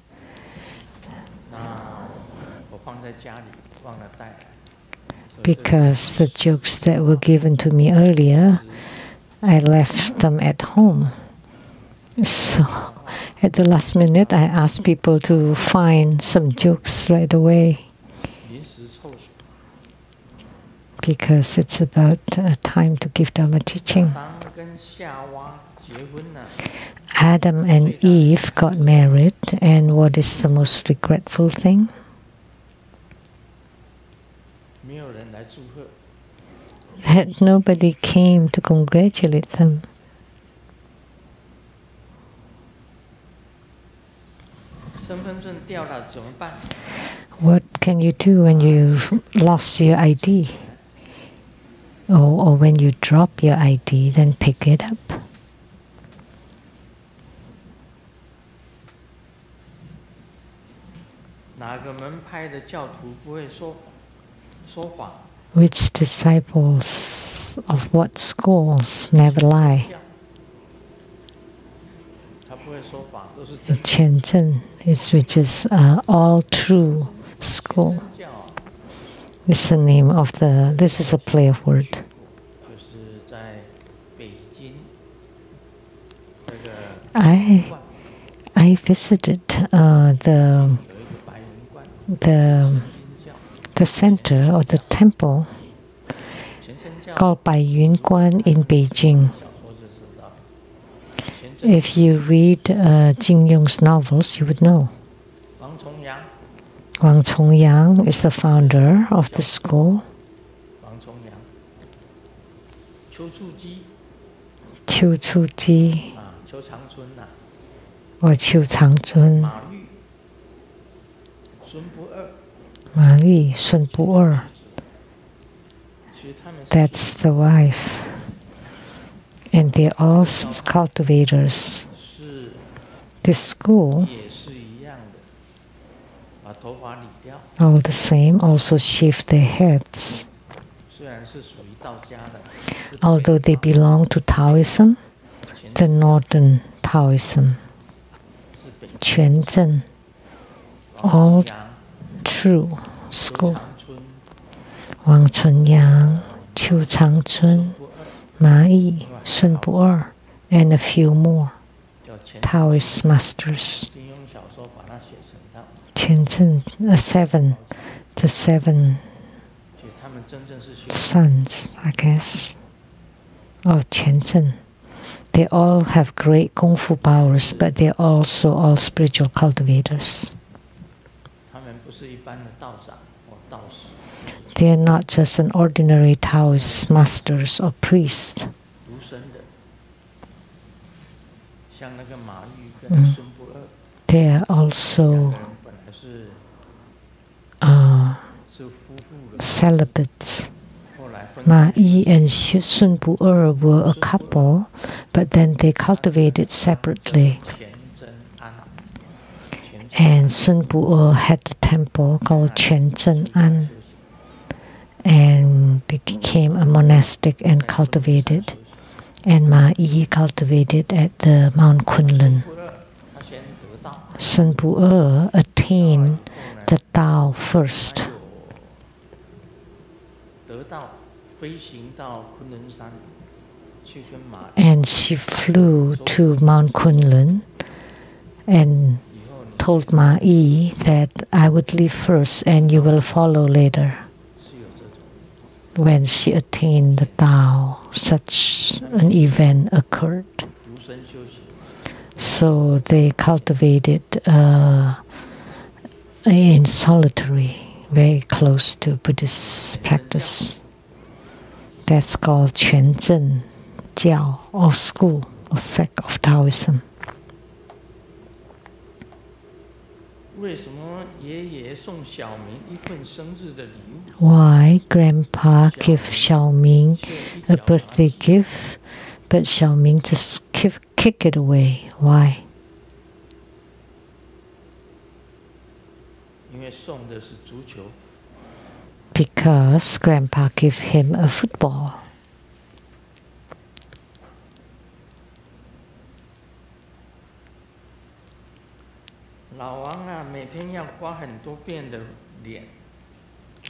Because the jokes that were given to me earlier, I left them at home. So at the last minute, I asked people to find some jokes right away. Because it's about time to give Dharma teaching. Adam and Eve got married, and what is the most regretful thing? That nobody came to congratulate them. What can you do when you've lost your ID? Or when you drop your ID, then pick it up. Which disciples of what schools never lie? Sheng-Yen, which is all true school. It's the name of the. This is a play of word. I visited the center or the temple called Bai Yun Guan in Beijing. If you read Jing Yong's novels, you would know. Wang Chongyang is the founder of the school. Qiu Chuji or Qiu Changchun. Ma Li, Sun Bu-er. That's the wife. And they're all cultivators. This school, all the same, also shave their heads. Although they belong to Taoism, the northern Taoism, Quanzhen, all true school. Wang Chunyang, Chu Changchun, Ma Yi, Sun Bu-er, and a few more Taoist masters. The seven sons, I guess, of Qianzhen. They all have great kung fu powers, but they're also all spiritual cultivators. They are not just an ordinary Taoist masters or priests. They are also celibates. Ma Yi and Sun Bu-er were a couple, but then they cultivated separately. And Sun Bu-er had a temple called Quanzhen-an and became a monastic and cultivated. And Ma Yi cultivated at the Mount Kunlun. Sun Bu-er attained the Tao first. And she flew to Mount Kunlun and told Ma Yi that I would leave first and you will follow later. When she attained the Tao, such an event occurred. So they cultivated in solitary, very close to Buddhist practice. That's called Quanzhen Jiao, or school, or sect of Taoism. Why Grandpa gave Xiaoming a birthday gift, but Xiaoming just kick it away? Why? Because Grandpa gave him a football.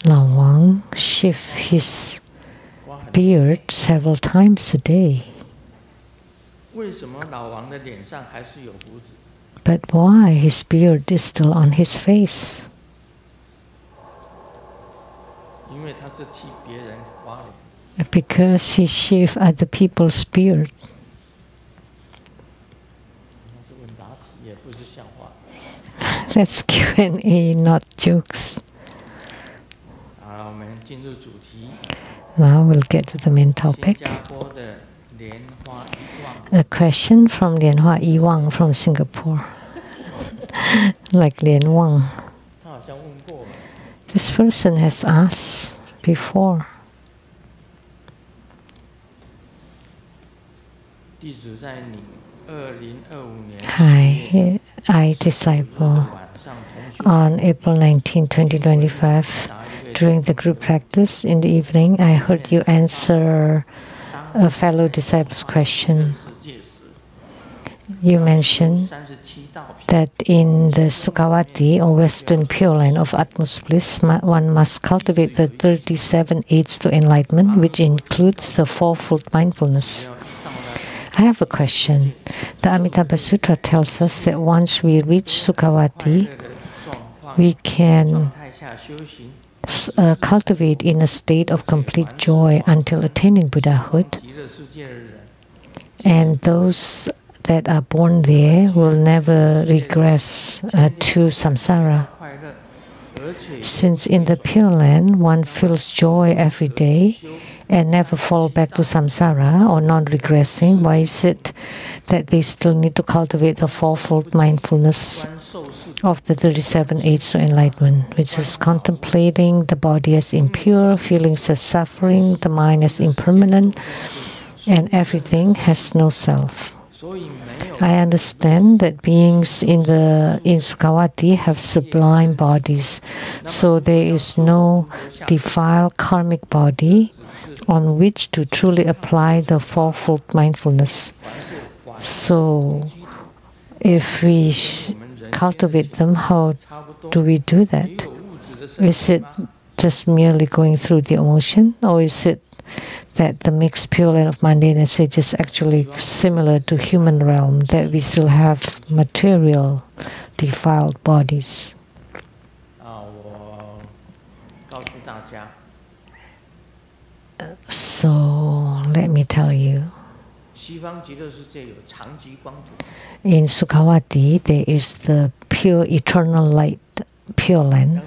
Lao Wang shaved his beard several times a day. But why his beard is still on his face? Because he shaved other people's beard. That's Q&A, not jokes. Now we'll get to the main topic. A question from Lian Yi Wang from Singapore. Like Lian Wang. This person has asked before. Hi, I disciple. On April 19, 2025, during the group practice in the evening, I heard you answer a fellow disciple's question. You mentioned that in the Sukhavati, or Western Pure Line of utmost bliss, one must cultivate the 37 aids to enlightenment, which includes the fourfold mindfulness. I have a question. The Amitabha Sutra tells us that once we reach Sukhavati, we can cultivate in a state of complete joy until attaining Buddhahood. And those that are born there will never regress to samsara. Since in the Pure Land, one feels joy every day and never fall back to samsara or non-regressing, why is it that they still need to cultivate the fourfold mindfulness of the 37 aids to enlightenment, which is contemplating the body as impure, feelings as suffering, the mind as impermanent, and everything has no self? I understand that beings in Sukhavati have sublime bodies, so there is no defiled karmic body on which to truly apply the fourfold mindfulness. So, if we cultivate them, how do we do that? Is it just merely going through the emotion, or is it that the mixed pure land of mundane and sage is actually similar to human realm, that we still have material defiled bodies? So let me tell you, in Sukhavati there is the pure eternal light, pure land.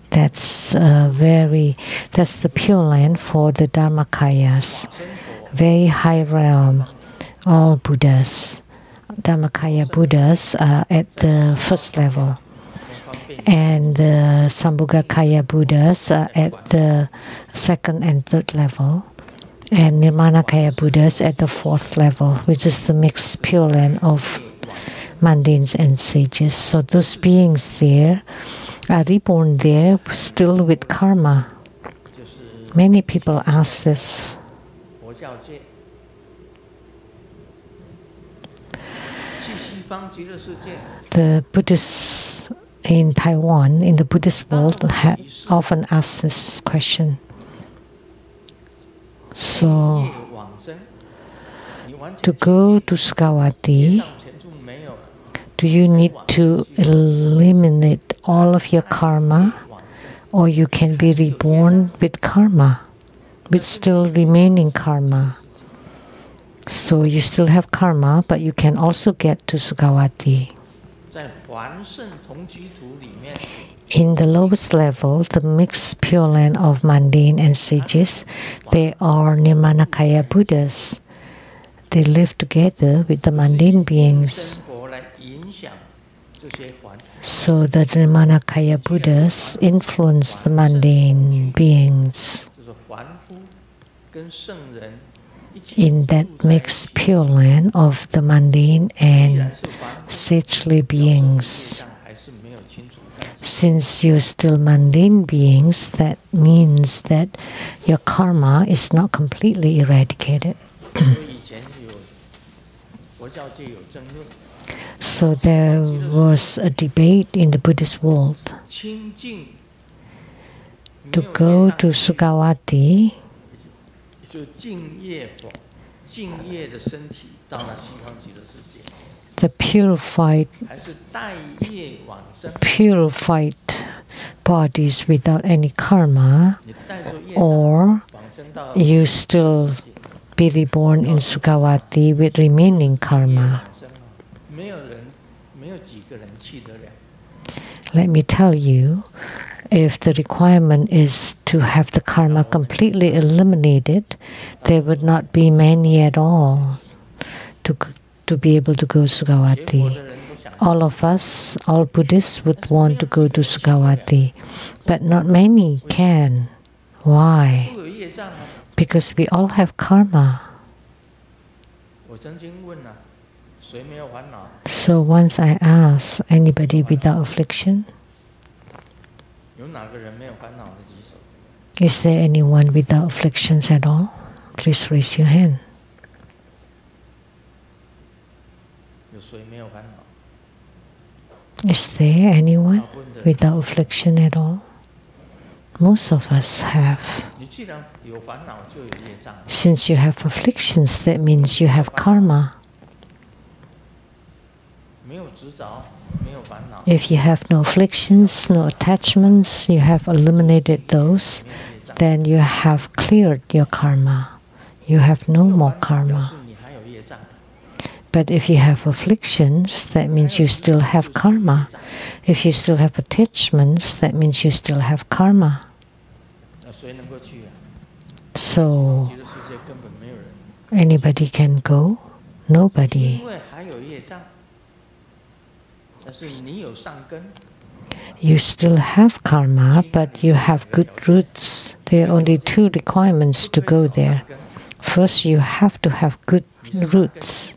That's the pure land for the Dharmakayas, very high realm. All Buddhas, Dharmakaya Buddhas are at the first level, and the Sambhogakaya Buddhas are at the second and third level, and Nirmanakaya Buddhas at the fourth level, which is the mixed pure land of mundanes and sages. So those beings there are reborn there still with karma. Many people ask this. The Buddhists in Taiwan, in the Buddhist world, often ask this question. So, to go to Sukhavati, do you need to eliminate all of your karma, or you can be reborn with karma, with still remaining karma? So you still have karma, but you can also get to Sukhavati. In the lowest level, the mixed pure land of mundane and sages, they are Nirmanakaya Buddhas. They live together with the mundane beings. So the Nirmanakaya Buddhas influence the mundane beings. In that mixed pure land of the mundane and sagely beings. Since you're still mundane beings, that means that your karma is not completely eradicated. So there was a debate in the Buddhist world. To go to Sukhavati, the purified bodies without any karma, or you still be reborn in Sukhavati with remaining karma. Let me tell you, if the requirement is to have the karma completely eliminated, there would not be many at all to be able to go to Sukhavati. All of us, all Buddhists would want to go to Sukhavati, but not many can. Why? Because we all have karma. So once I asked, anybody without affliction? Is there anyone without afflictions at all? Please raise your hand. Is there anyone without affliction at all? Most of us have. Since you have afflictions, that means you have karma. If you have no afflictions, no attachments, you have eliminated those, then you have cleared your karma. You have no more karma. But if you have afflictions, that means you still have karma. If you still have attachments, that means you still have karma. So, anybody can go? Nobody. You still have karma, but you have good roots. There are only two requirements to go there. First, you have to have good roots.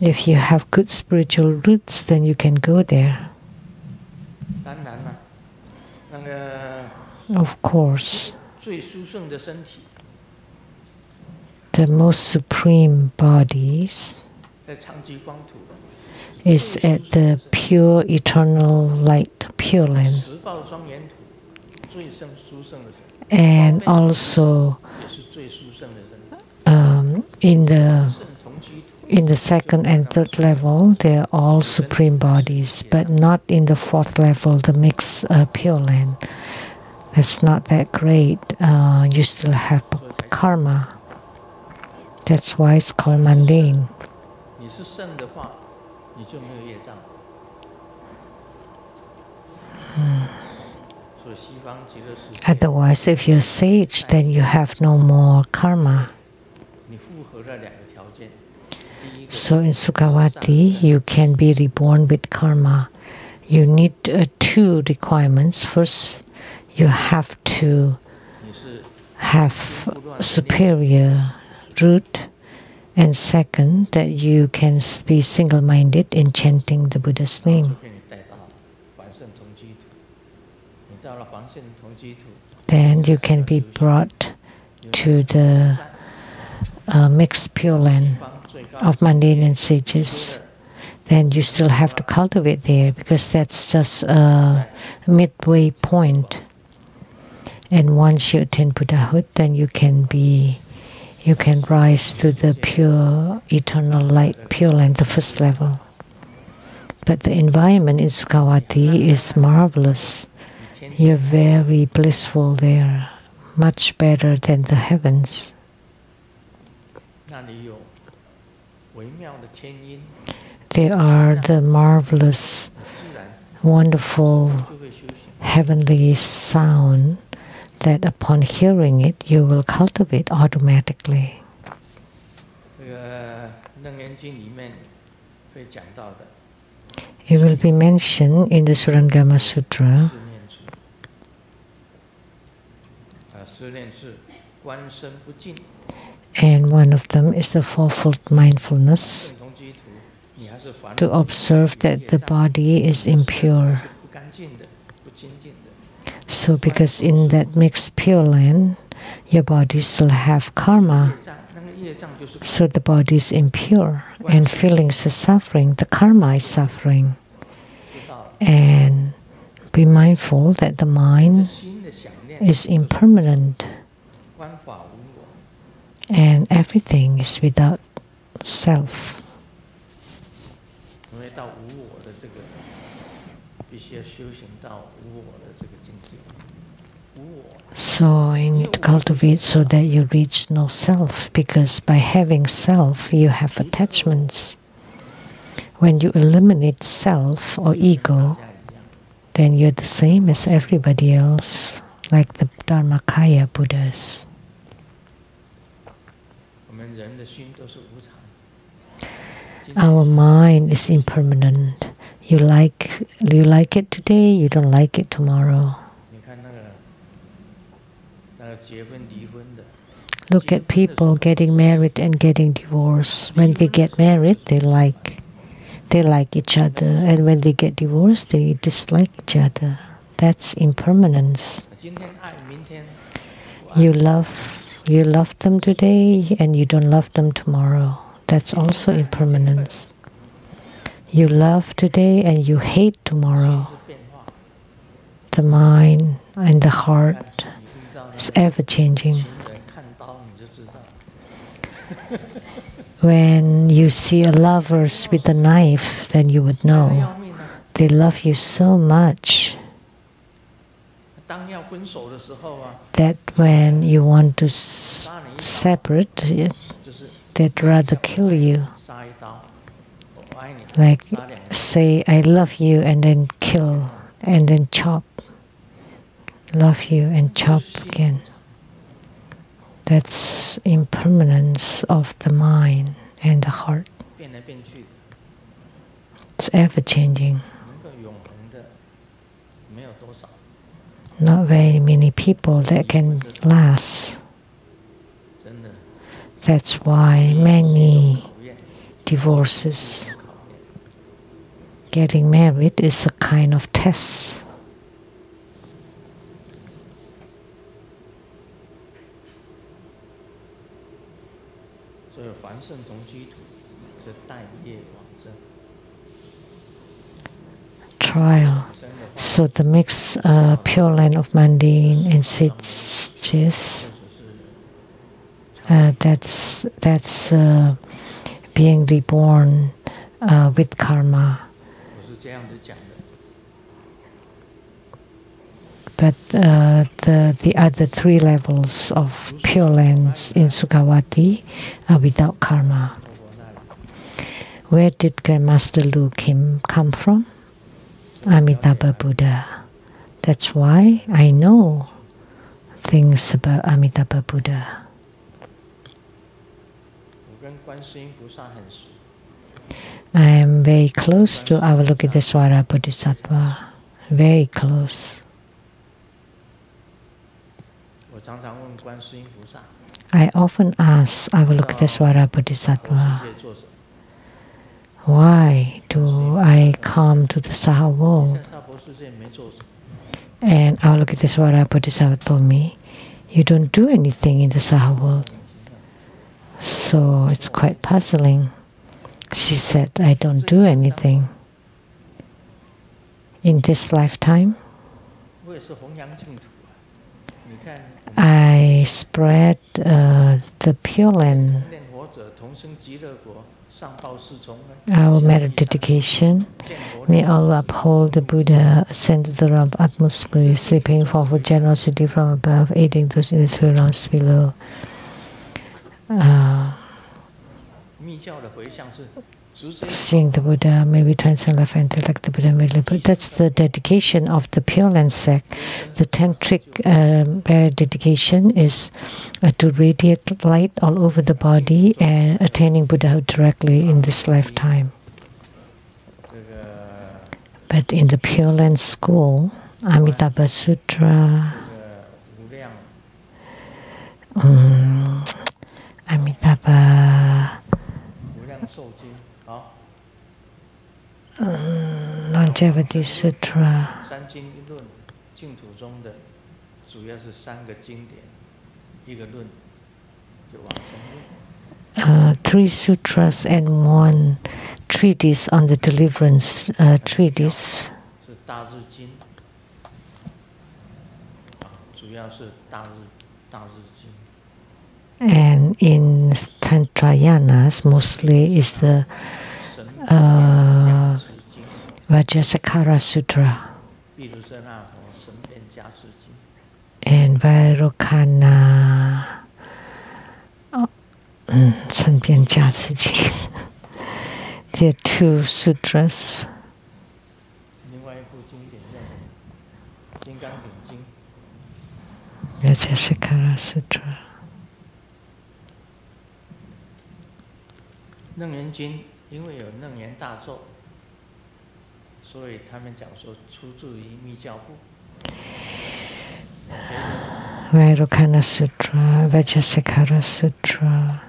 If you have good spiritual roots, then you can go there. Of course, the most supreme bodies is at the pure eternal light, Pure Land. And also in the second and third level, they are all supreme bodies, but not in the fourth level, the mixed Pure Land. That's not that great. You still have karma. That's why it's called mundane. Otherwise, if you're sage, then you have no more karma. So in Sukhavati, you can be reborn with karma. You need two requirements. First, you have to have superior root, and second, that you can be single-minded in chanting the Buddha's name. Then you can be brought to the mixed Pure Land of mundane and sages. Then you still have to cultivate there, because that's just a midway point. And once you attain Buddhahood, then you can rise to the pure eternal light, Pure Land, the first level. But the environment in Sukhavati is marvelous. You're very blissful there, much better than the heavens. There are the marvelous, wonderful, heavenly sound that upon hearing it, you will cultivate automatically. It will be mentioned in the Surangama Sutra. And one of them is the fourfold mindfulness, to observe that the body is impure. So because in that mixed Pure Land, your body still have karma. So the body is impure and feelings are suffering, the karma is suffering. And be mindful that the mind is impermanent and everything is without self. So you need to cultivate so that you reach no self, because by having self, you have attachments. When you eliminate self or ego, then you're the same as everybody else, like the Dharmakaya Buddhas. Our mind is impermanent. You like it today, you don't like it tomorrow. Look at people getting married and getting divorced. When they get married, they like each other, and when they get divorced, they dislike each other. That's impermanence. You love them today, and you don't love them tomorrow. That's also impermanence. You love today, and you hate tomorrow. The mind and the heart is ever changing. When you see a lovers with a knife, then you would know they love you so much that when you want to separate it, they'd rather kill you. Like say, I love you, and then kill, and then chop. Love you and chop again. That's impermanence of the mind and the heart. It's ever changing. Not very many people that can last. That's why many divorces. Getting married is a kind of test. trial. So the mix Pure Land of mundane and sages, that's being reborn with karma. But the other three levels of Pure Lands in Sukhavati are without karma. Where did Grandmaster Lu come from? Amitabha Buddha. That's why I know things about Amitabha Buddha. I am very close to Avalokitesvara Bodhisattva. Very close. I often ask Avalokitesvara Bodhisattva, why do I come to the Saha world? And Avalokitesvara Bodhisattva told me, you don't do anything in the Saha world. So it's quite puzzling. She said, I don't do anything. In this lifetime, I spread the Pure Land, our merit dedication. May Allah uphold the Buddha, ascend to the realm of utmost bliss, repaying for generosity from above, aiding those in the three realms below. Seeing the Buddha, may we transcend life and intellect the Buddha. That's the dedication of the Pure Land sect. The tantric dedication is to radiate light all over the body and attaining Buddhahood directly in this lifetime. But in the Pure Land school, Amitabha Sutra, Amitabha Longevity Sutra, three sutras and one treatise on the deliverance treatise. And in Tantrayanas, mostly is the Vajrasakhara Sutra and Vairocana Sanbian Jiazi Jing. There are two sutras. Vajrasakhara Sutra. 楞严经因为有楞严大咒，所以他们讲说出自于密教部。Vairocana Sutra, Vajrasakhara Sutra,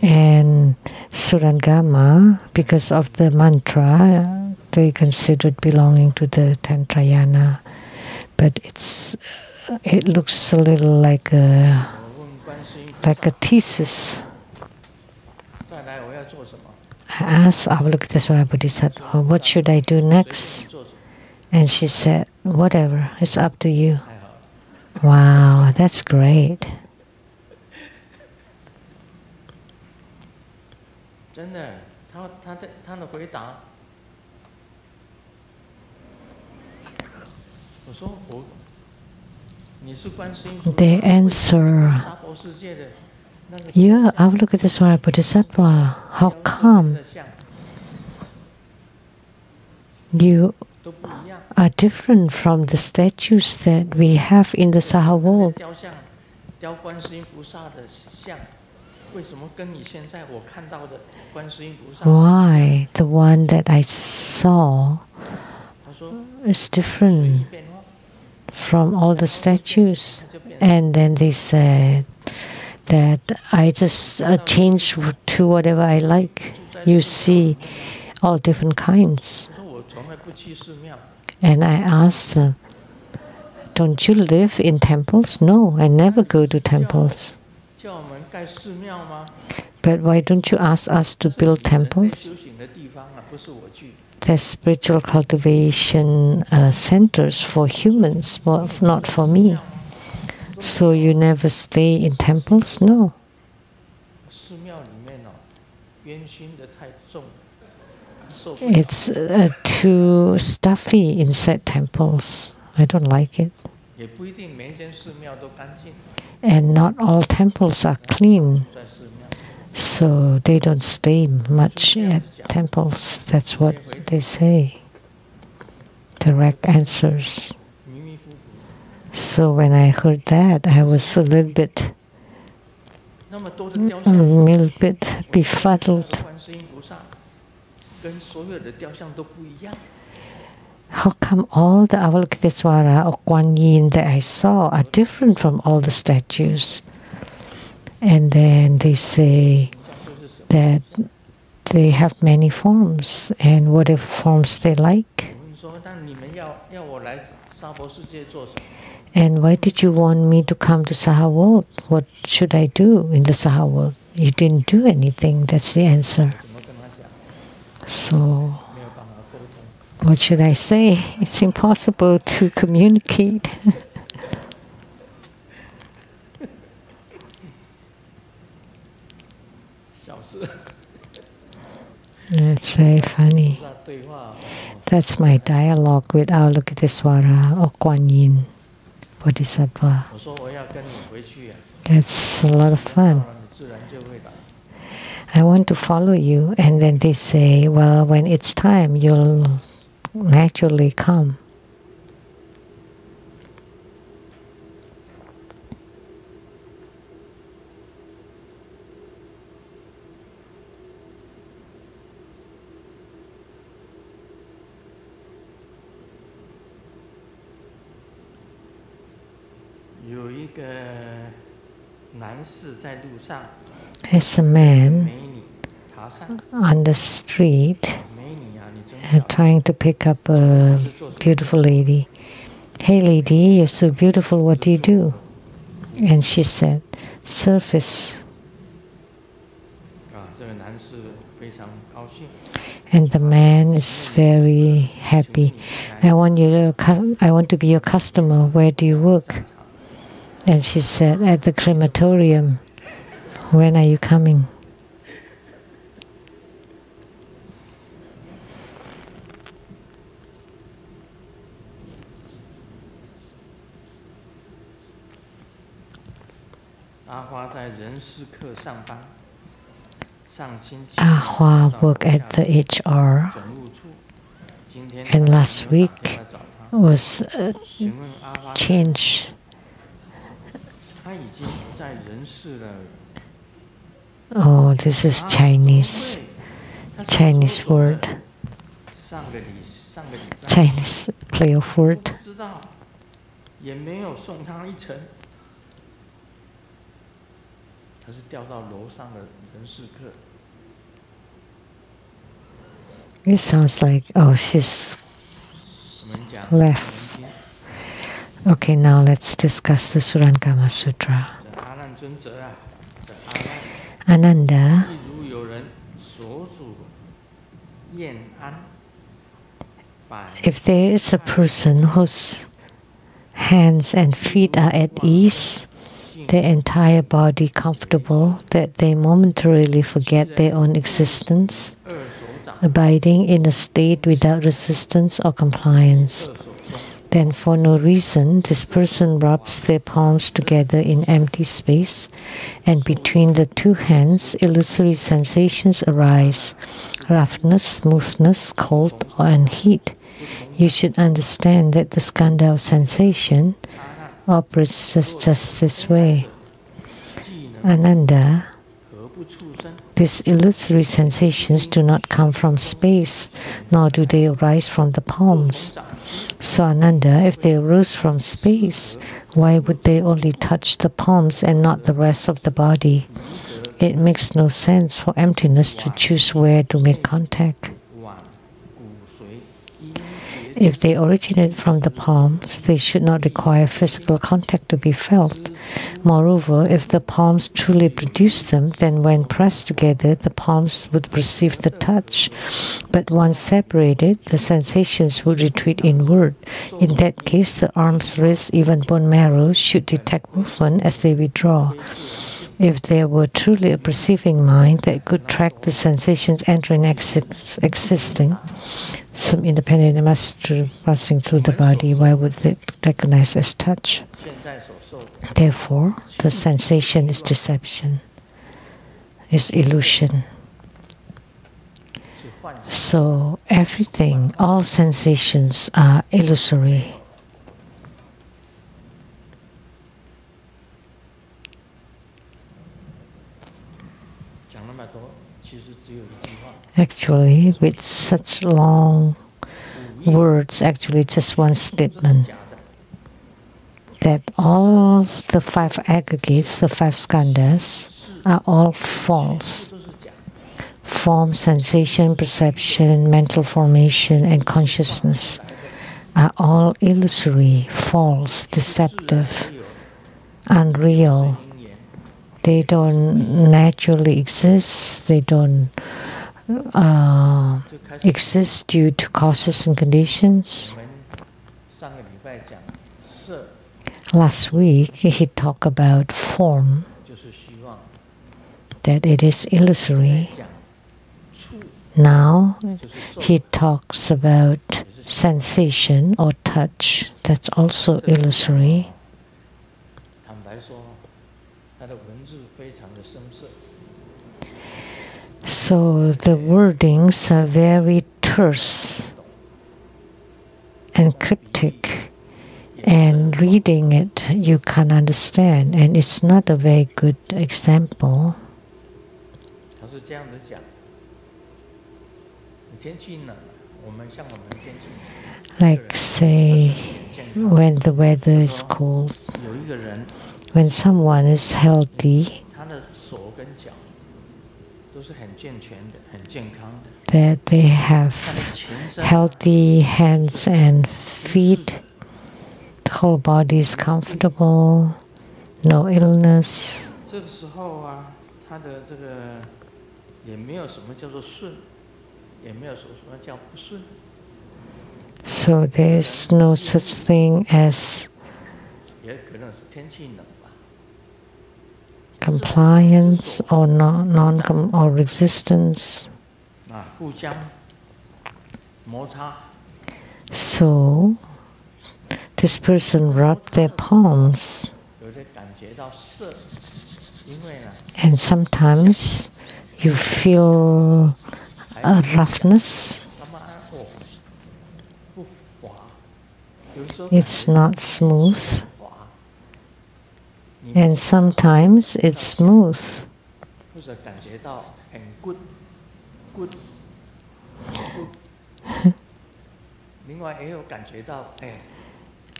and Surangama, because of the mantra, they considered belonging to the Tantrayana, but it looks a little like a thesis. I asked Avalokitesvara Bodhisattva, what should I do next? And she said, whatever, it's up to you. Wow, that's great. They answer, yeah, Avalokitesvara Bodhisattva, how come you are different from the statues that we have in the Saha world? Why the one that I saw is different from all the statues? And then they said that I just change to whatever I like. You see all different kinds. And I asked them, don't you live in temples? No, I never go to temples. But why don't you ask us to build temples? They're spiritual cultivation centers for humans, not for me. So you never stay in temples? No. It's too stuffy inside temples. I don't like it. And not all temples are clean. So they don't stay much at temples. That's what they say. Direct answers. So when I heard that, I was a little bit befuddled. How come all the Avalokitesvara or Kuan Yin that I saw are different from all the statues? And then they say that they have many forms, and whatever forms they like. And why did you want me to come to Saha world? What should I do in the Saha world? You didn't do anything, that's the answer. So, what should I say? It's impossible to communicate. It's very funny. That's my dialogue with Avalokitesvara or Kuan Yin Bodhisattva. It's a lot of fun. I want to follow you, and then they say, well, when it's time, you'll naturally come. There's a man on the street trying to pick up a beautiful lady. Hey lady, you're so beautiful, what do you do? And she said, surface. And the man is very happy. I want to be your customer. Where do you work? And she said, at the crematorium. When are you coming? Ahua worked at the HR, and last week was a change. Oh, this is Chinese word. Chinese play of word. It sounds like, oh, she's left. Okay, now let's discuss the Surangama Sutra. Ananda, if there is a person whose hands and feet are at ease, their entire body comfortable, that they momentarily forget their own existence, abiding in a state without resistance or compliance, then for no reason this person rubs their palms together in empty space, and between the two hands illusory sensations arise, roughness, smoothness, cold, and heat. You should understand that the skandha of sensation operates just this way. Ananda, these illusory sensations do not come from space, nor do they arise from the palms. So Ananda, if they arose from space, why would they only touch the palms and not the rest of the body? It makes no sense for emptiness to choose where to make contact. If they originate from the palms, they should not require physical contact to be felt. Moreover, if the palms truly produce them, then when pressed together, the palms would receive the touch. But once separated, the sensations would retreat inward. In that case, the arms, wrists, even bone marrow should detect movement as they withdraw. If there were truly a perceiving mind that could track the sensations entering and existing, some independent master passing through the body, why would they recognize as touch? Therefore, the sensation is deception, is illusion. So everything, all sensations are illusory. Actually, with such long words, actually just one statement, that all the 5 aggregates, the 5 skandhas, are all false. Form, sensation, perception, mental formation, and consciousness are all illusory, false, deceptive, unreal. They don't naturally exist. They don't exist due to causes and conditions. Last week, he talked about form, that it is illusory. Now, he talks about sensation or touch, that's also illusory. So the wordings are very terse and cryptic, and reading it you can't understand, and it's not a very good example. Like say, when the weather is cold, when someone is healthy, that they have healthy hands and feet, the whole body is comfortable, no illness. So there is no such thing as compliance or or resistance. So this person rubbed their palms, and sometimes you feel a roughness. It's not smooth, and sometimes it's smooth.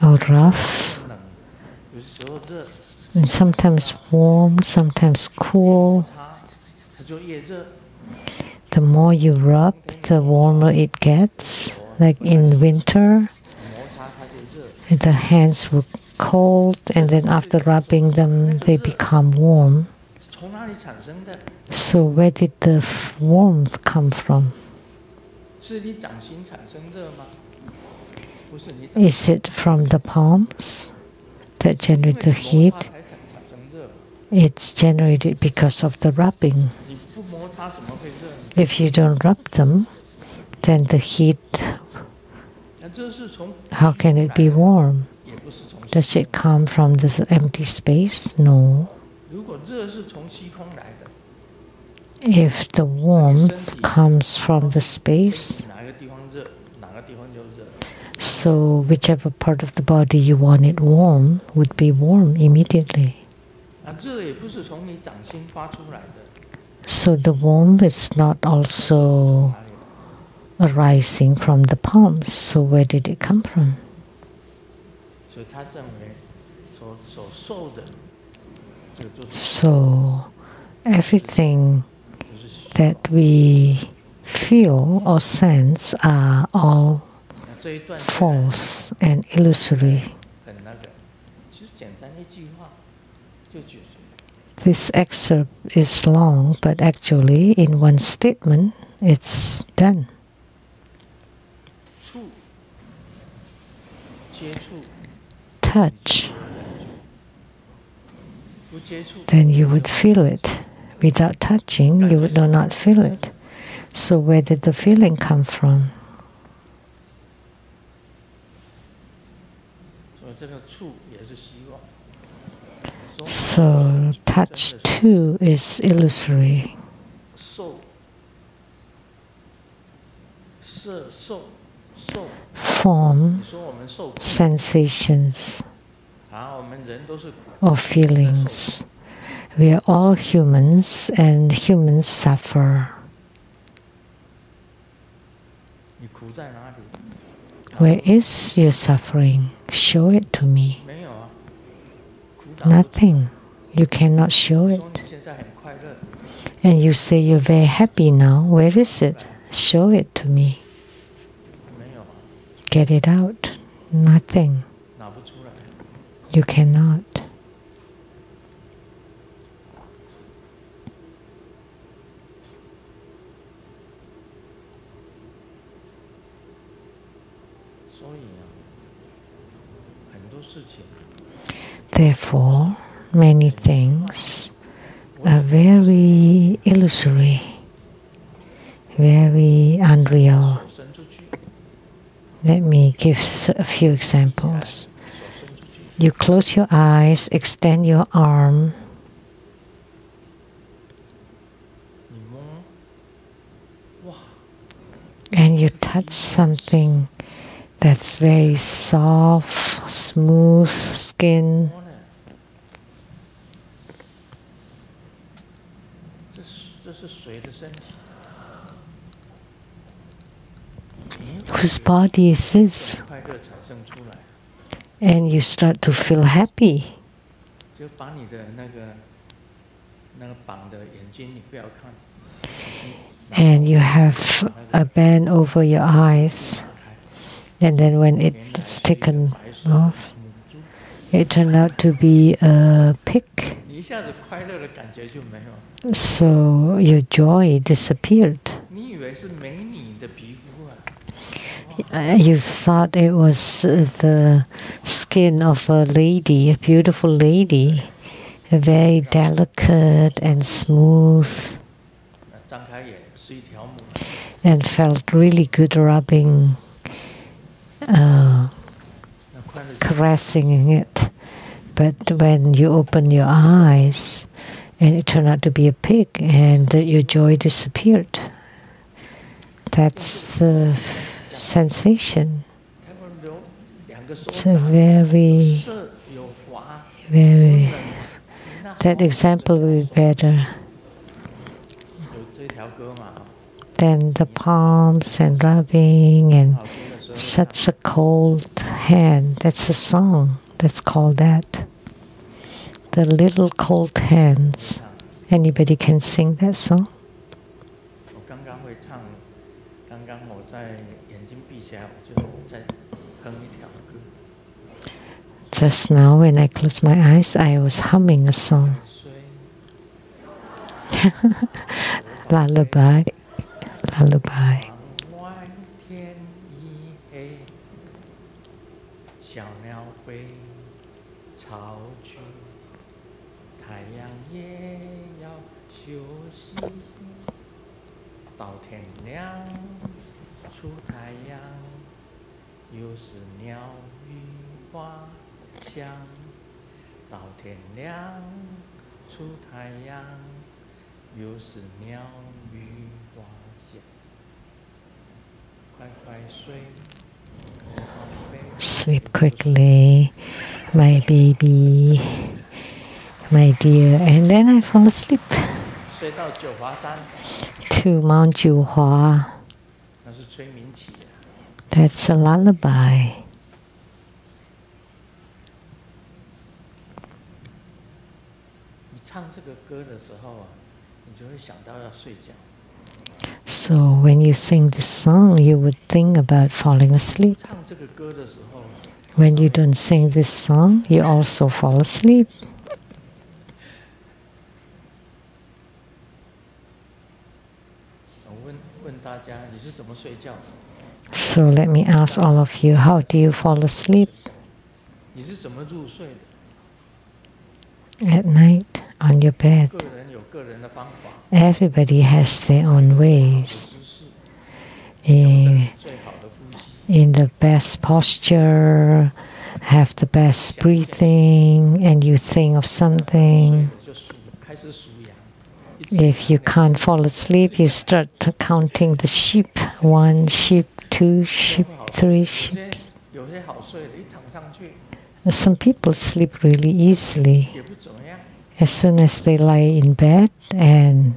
Or rough, and sometimes warm, sometimes cool. The more you rub, the warmer it gets. Like in winter, the hands were cold, and then after rubbing them, they become warm. So where did the warmth come from? Is it from the palms that generate the heat? It's generated because of the rubbing. If you don't rub them, then the heat, how can it be warm? Does it come from this empty space? No. If the warmth comes from the space, so whichever part of the body you want it warm would be warm immediately. So the warmth is not also arising from the palms. So where did it come from? So everything that we feel or sense are all false and illusory. This excerpt is long, but actually, in one statement, it's done. Touch, then you would feel it. Without touching, you would not feel it. So where did the feeling come from? So touch too is illusory. Form, sensations, or feelings. We are all humans, and humans suffer. Where is your suffering? Show it to me. Nothing. You cannot show it. And you say you're very happy now. Where is it? Show it to me. Get it out. Nothing. You cannot. Therefore, many things are very illusory, very unreal. Let me give a few examples. You close your eyes, extend your arm, and you touch something that's very soft, smooth skin. Whose body is this? And you start to feel happy. And you have a band over your eyes. And then when it's taken off, it turned out to be a pig. So your joy disappeared. You thought it was the skin of a lady, a beautiful lady, very delicate and smooth, and felt really good rubbing, caressing it. But when you open your eyes, and it turned out to be a pig, and your joy disappeared. That's the sensation. It's a very, that example will be better than the palms and rubbing and such a cold hand. That's a song that's called that. The little cold hands. Anybody can sing that song? Just now, when I closed my eyes, I was humming a song. Lullaby. Lullaby. Sleep quickly, my baby, my dear, and then I fall asleep. To Mount Jiuhua. That's a lullaby. So when you sing this song, you would think about falling asleep. When you don't sing this song, you also fall asleep. So let me ask all of you, how do you fall asleep? At night, on your bed. Everybody has their own ways. In the best posture, have the best breathing, and you think of something. If you can't fall asleep, you start counting the sheep. 1 sheep, 2 sheep, 3 sheep. Some people sleep really easily. As soon as they lie in bed and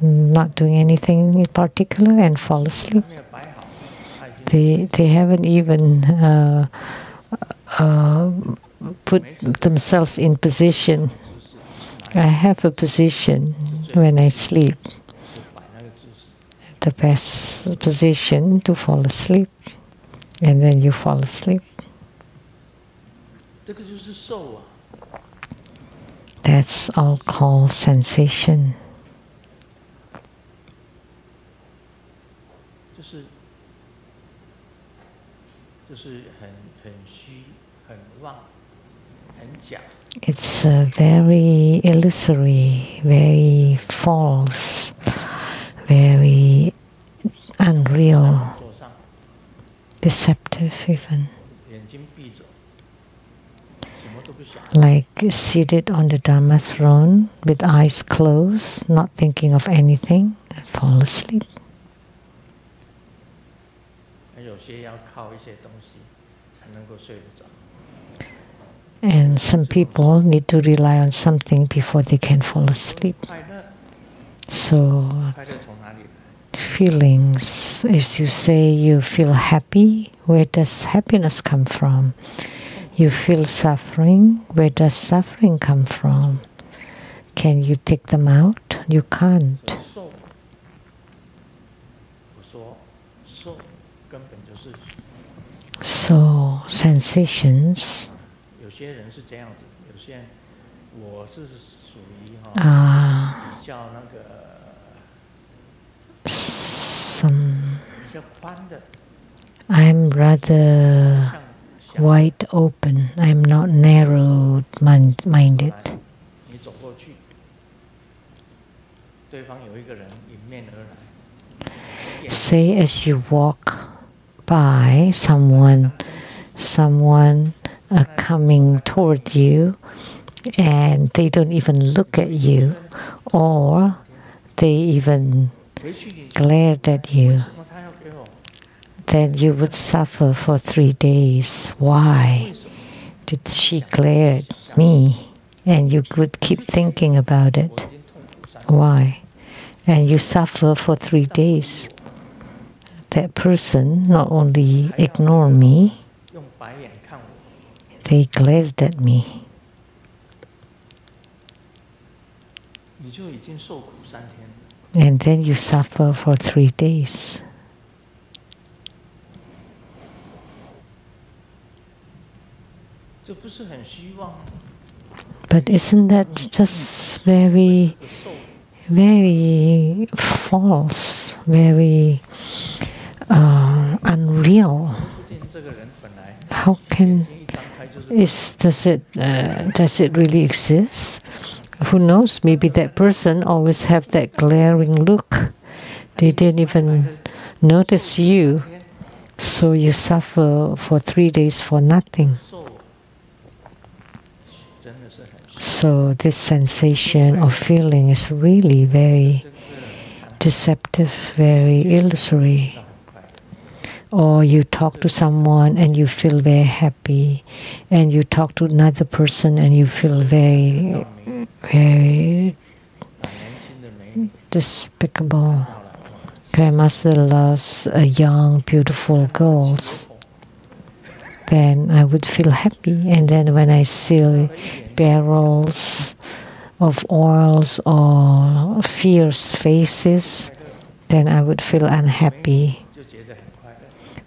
not doing anything in particular and fall asleep, they haven't even put themselves in position. I have a position when I sleep, the best position to fall asleep, and then you fall asleep. That's all called sensation. It's very illusory, very false, very unreal, deceptive even. Like seated on the Dharma throne with eyes closed, not thinking of anything, and fall asleep. And some people need to rely on something before they can fall asleep. So, feelings, as you say, you feel happy, where does happiness come from? You feel suffering, where does suffering come from? Can you take them out? You can't. So, sensations I'm rather wide open. I'm not narrow-minded. Say as you walk by someone coming toward you, and they don't even look at you, or they even glared at you, then you would suffer for 3 days. Why did she glare at me? And you would keep thinking about it. Why? And you suffer for 3 days. That person not only ignored me, they glared at me. And then you suffer for 3 days. But isn't that just very, very false, very unreal? How can does it really exist? Who knows? Maybe that person always have that glaring look. They didn't even notice you, so you suffer for 3 days for nothing. So this sensation of feeling is really very deceptive, very illusory. Or you talk to someone and you feel very happy, and you talk to another person and you feel very, very despicable. Grandmaster loves young, beautiful girls. Then I would feel happy, and then when I see barrels of oils or fierce faces, then I would feel unhappy.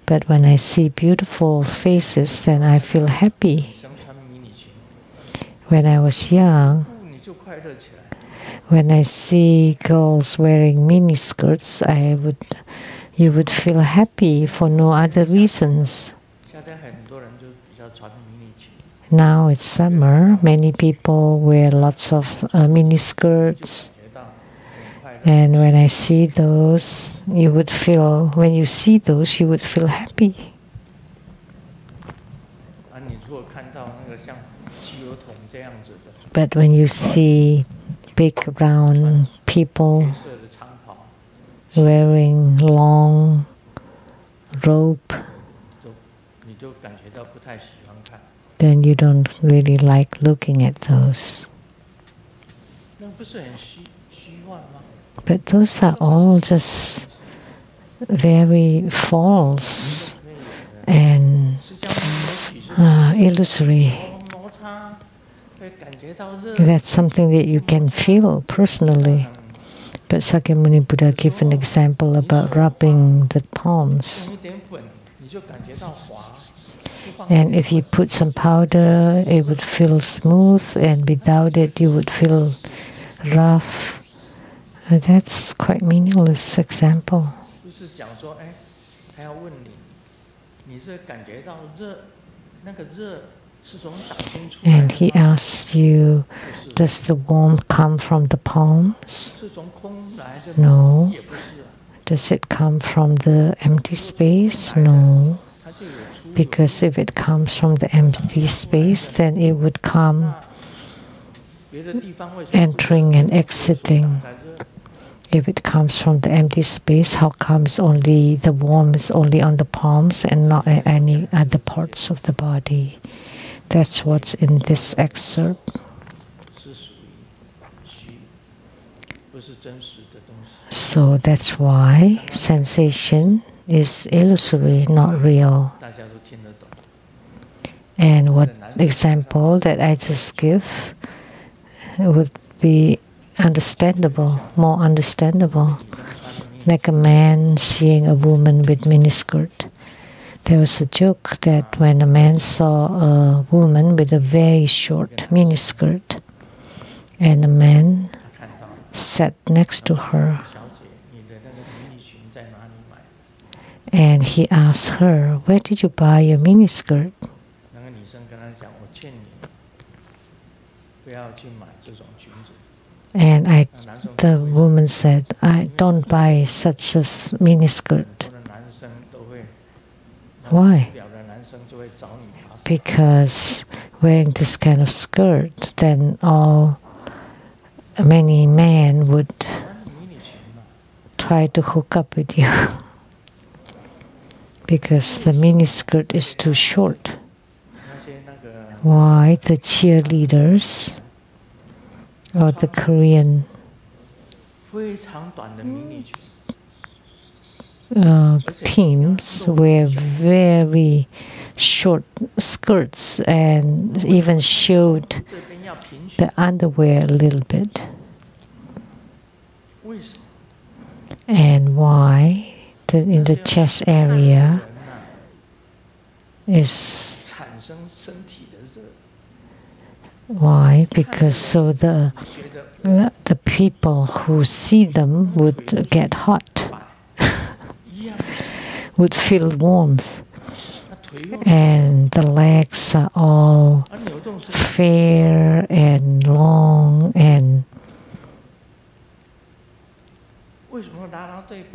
But when I see beautiful faces, then I feel happy. When I was young, when I see girls wearing mini skirts, you would feel happy for no other reasons. Now it's summer, many people wear lots of mini skirts. And when I see those, when you see those, you would feel happy. But when you see big round people wearing long robe, then you don't really like looking at those. But those are all just very false and illusory. That's something that you can feel personally. But Sakyamuni Buddha gave an example about rubbing the palms. And if you put some powder, it would feel smooth, and without it, you would feel rough. That's quite meaningless example. And he asks you, does the warmth come from the palms? No. Does it come from the empty space? No. Because if it comes from the empty space, then it would come entering and exiting. If it comes from the empty space, how comes only the warmth is only on the palms and not at any other parts of the body? That's what's in this excerpt. So that's why sensation is illusory, not real. And what example that I just give would be understandable, more understandable. Like a man seeing a woman with miniskirt. There was a joke that when a man saw a woman with a very short miniskirt, and a man sat next to her, and he asked her, "Where did you buy your miniskirt?" And the woman said, "I don't buy such a miniskirt." Why? Because wearing this kind of skirt, then many men would try to hook up with you. Because the miniskirt is too short. Why the cheerleaders or the Korean teams wear very short skirts and even showed the underwear a little bit. And why in the chest area is why? Because so the people who see them would get hot, would feel warmth, and the legs are all fair and long and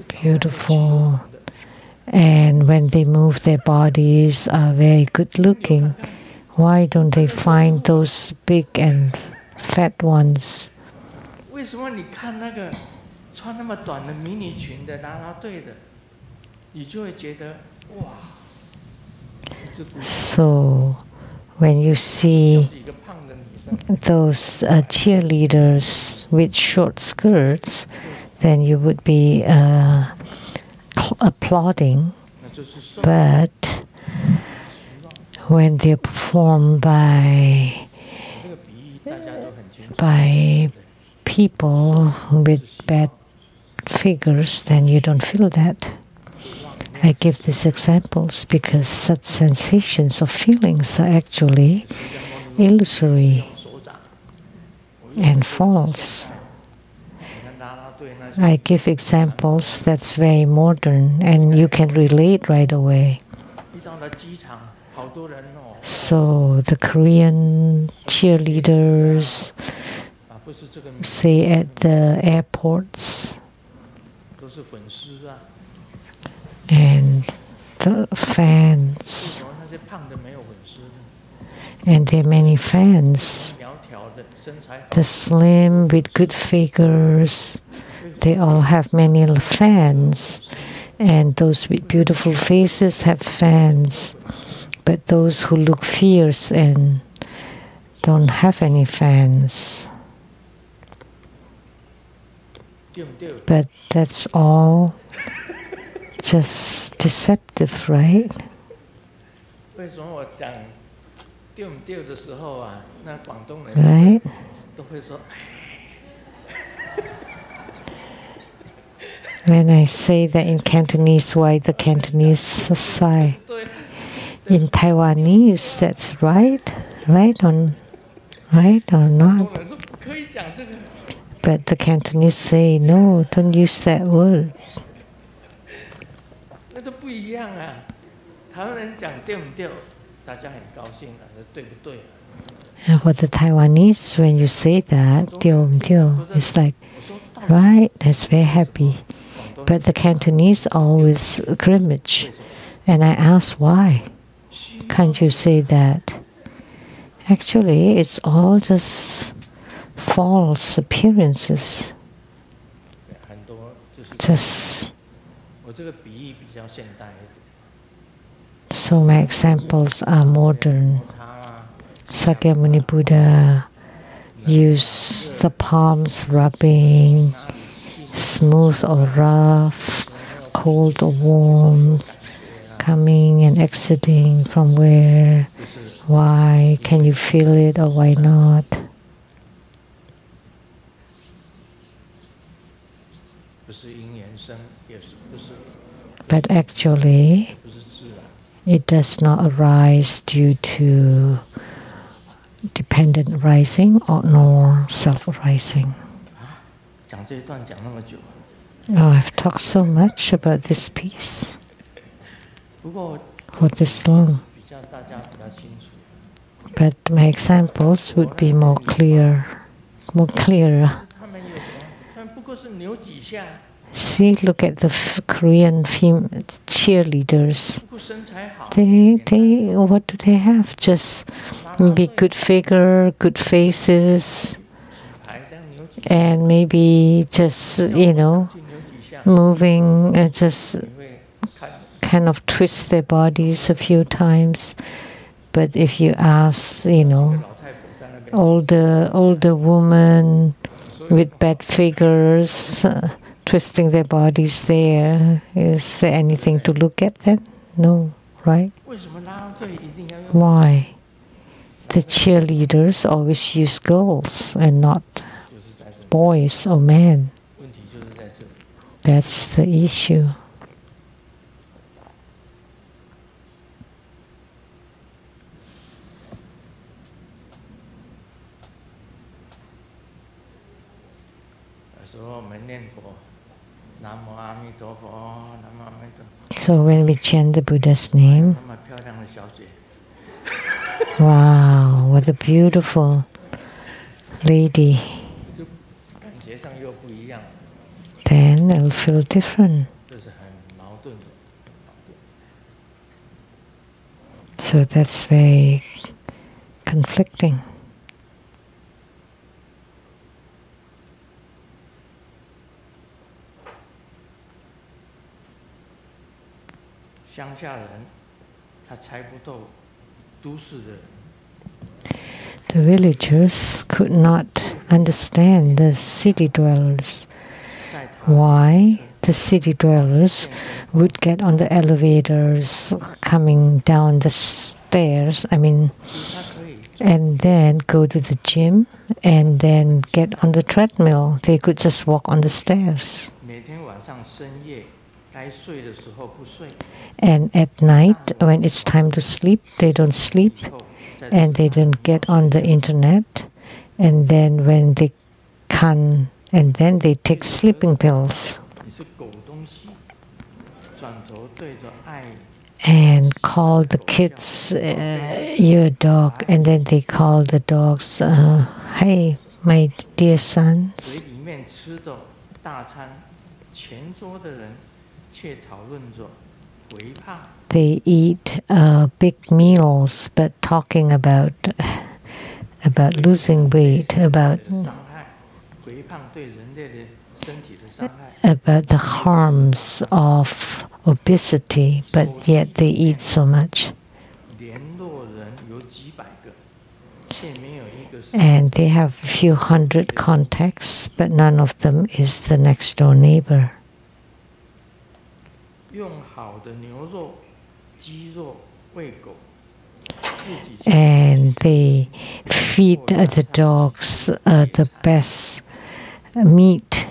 beautiful, and when they move their bodies are very good looking. Why don't they find those big and fat ones? So when you see those cheerleaders with short skirts, then you would be applauding. But when they're performed by people with bad figures, then you don't feel that. I give these examples because such sensations or feelings are actually illusory and false. I give examples that's very modern and you can relate right away. So the Korean cheerleaders, say at the airports, and the fans, and there are many fans, the slim with good figures, they all have many fans, and those with beautiful faces have fans, but those who look fierce and don't have any fans. But that's all just deceptive, right? Right? When I say that in Cantonese, why the Cantonese sigh? In Taiwanese, that's right? Right or not? But the Cantonese say, no, don't use that word. And for the Taiwanese, when you say that, it's like, right, that's very happy. But the Cantonese always grimace. And I ask, why can't you say that? Actually, it's all just false appearances. Just so my examples are modern. Sakyamuni Buddha used the palms rubbing, smooth or rough, cold or warm, coming and exiting from where, why, can you feel it or why not? But actually, it does not arise due to dependent rising or nor self-arising. Oh, I've talked so much about this piece for this long. But my examples would be more clearer. See, look at the Korean cheerleaders. They, what do they have? Just maybe good figure, good faces, and maybe just, moving and just kind of twist their bodies a few times. But if you ask, older woman with bad figures, twisting their bodies there, is there anything to look at then? No, right? Why? The cheerleaders always use girls and not boys or men. That's the issue. So when we chant the Buddha's name, wow, what a beautiful lady. Then it'll feel different. So that's very conflicting. The villagers could not understand the city dwellers. Why the city dwellers would get on the elevators, coming down the stairs, and then go to the gym, and then get on the treadmill. They could just walk on the stairs. And at night, when it's time to sleep, they don't sleep, and they don't get on the internet. And then when they can, and then they take sleeping pills. And call the kids your dog, and then they call the dogs, hey, my dear sons. They eat big meals, but talking about losing weight, about the harms of obesity, but yet they eat so much. And they have a few hundred contacts, but none of them is the next door neighbor. And they feed the dogs the best meat,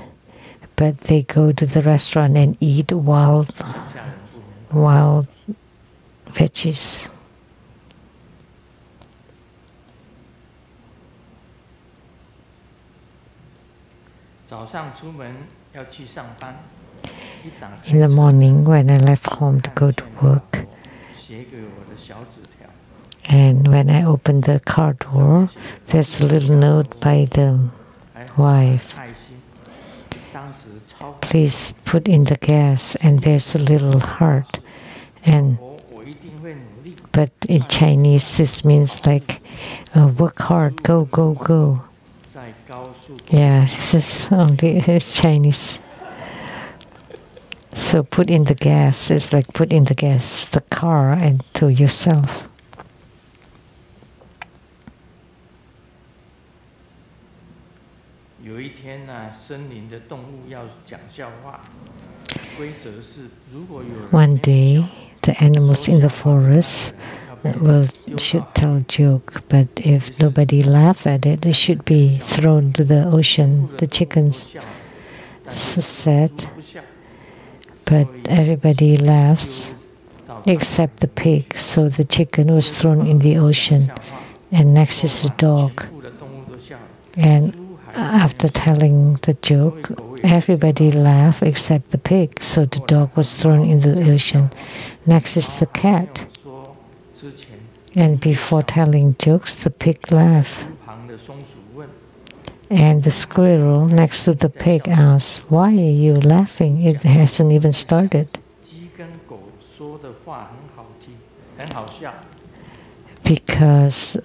but they go to the restaurant and eat wild veggies. In the morning, when I left home to go to work, and when I opened the car door, there's a little note by the wife. Please put in the gas, and there's a little heart. But in Chinese, this means like, work hard, go, go, go. Yeah, this is only Chinese. So put in the gas, it's like put in the gas, the car, and to yourself. One day, the animals in the forest should tell a joke, but if nobody laughs at it, it should be thrown to the ocean. The chickens said, but everybody laughs except the pig, so the chicken was thrown in the ocean, and next is the dog. And after telling the joke, everybody laughed except the pig, so the dog was thrown into the ocean. Next is the cat. And before telling jokes, the pig laughed. And the squirrel next to the pig asked, "Why are you laughing? It hasn't even started." Because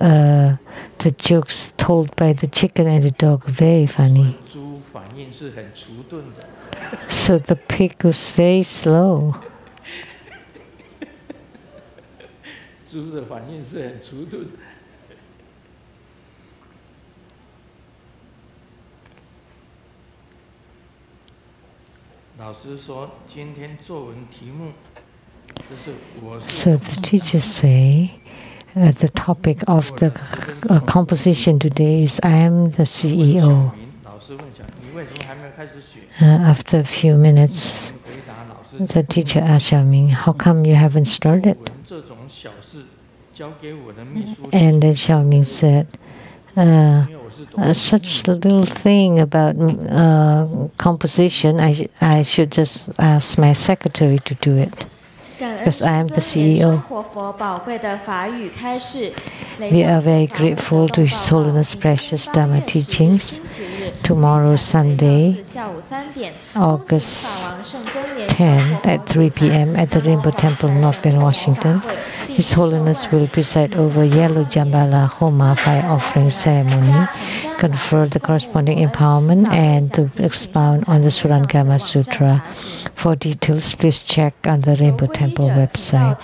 the jokes told by the chicken and the dog are very funny. So the pig was very slow. So the teachers say, the topic of the composition today is I am the CEO. After a few minutes, the teacher asked Xiaoming, "How come you haven't started?" And then Xiaoming said, "Such a little thing about composition, I should just ask my secretary to do it. Because I am the CEO. We are very grateful to His Holiness Precious Dharma teachings. Tomorrow, Sunday, August 10 at 3 p.m. at the Rainbow Temple, North Bend, Washington. His Holiness will preside over Yellow Jambala Homa fire offering ceremony, confer the corresponding empowerment, and to expound on the Surangama Sutra. For details, please check on the Rainbow Temple website.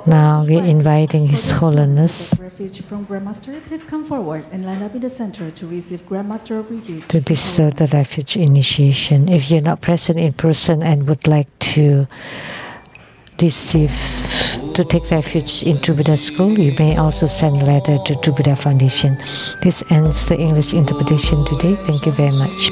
Now we are inviting His Holiness Refuge from Grandmaster, please come forward and line up in the center to receive Grandmaster of Refuge to bestow the refuge initiation. If you're not present in person and would like to receive to take refuge in True Buddha School, you may also send a letter to True Buddha Foundation. This ends the English interpretation today. Thank you very much.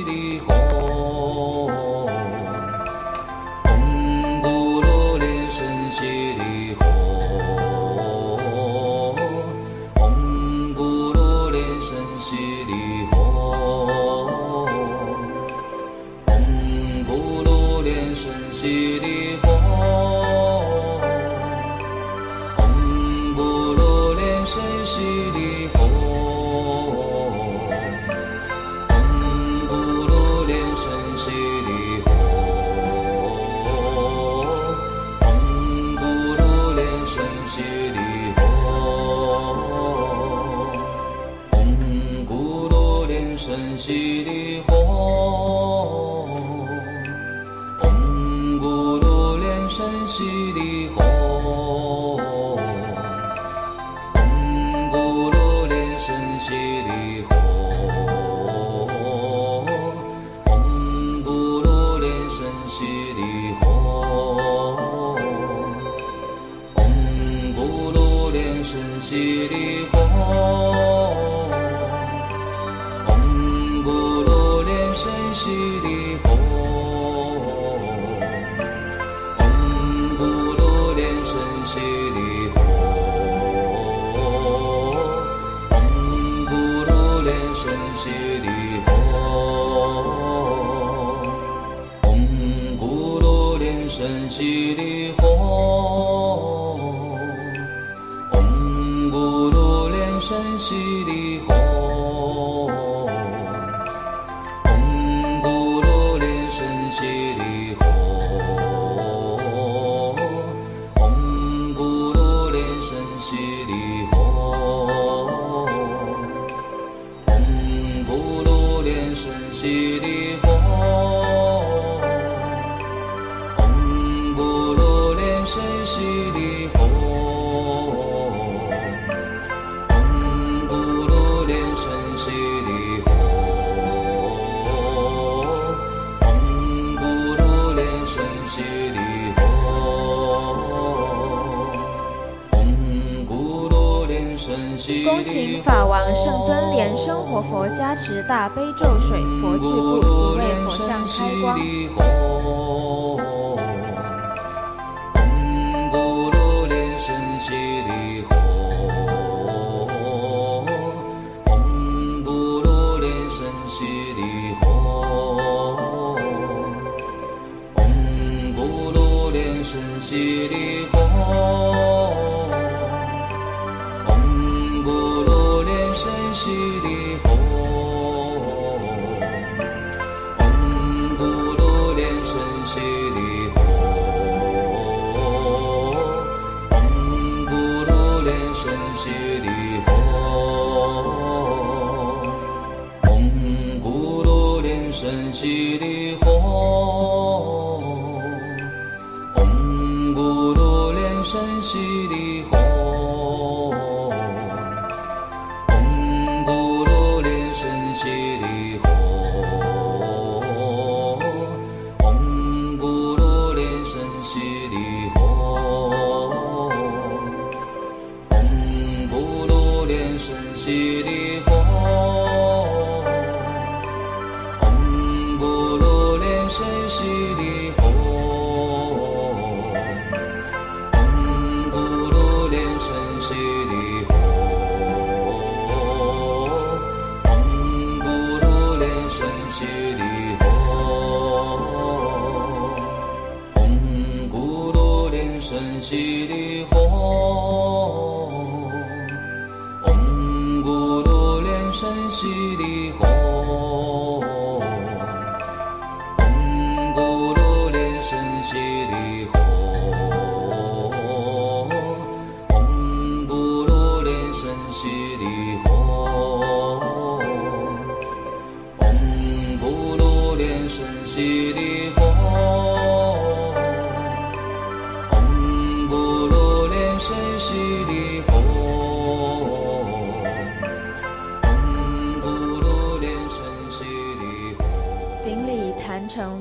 恭请法王圣尊莲生活佛加持大悲咒水佛具部即为佛像开光。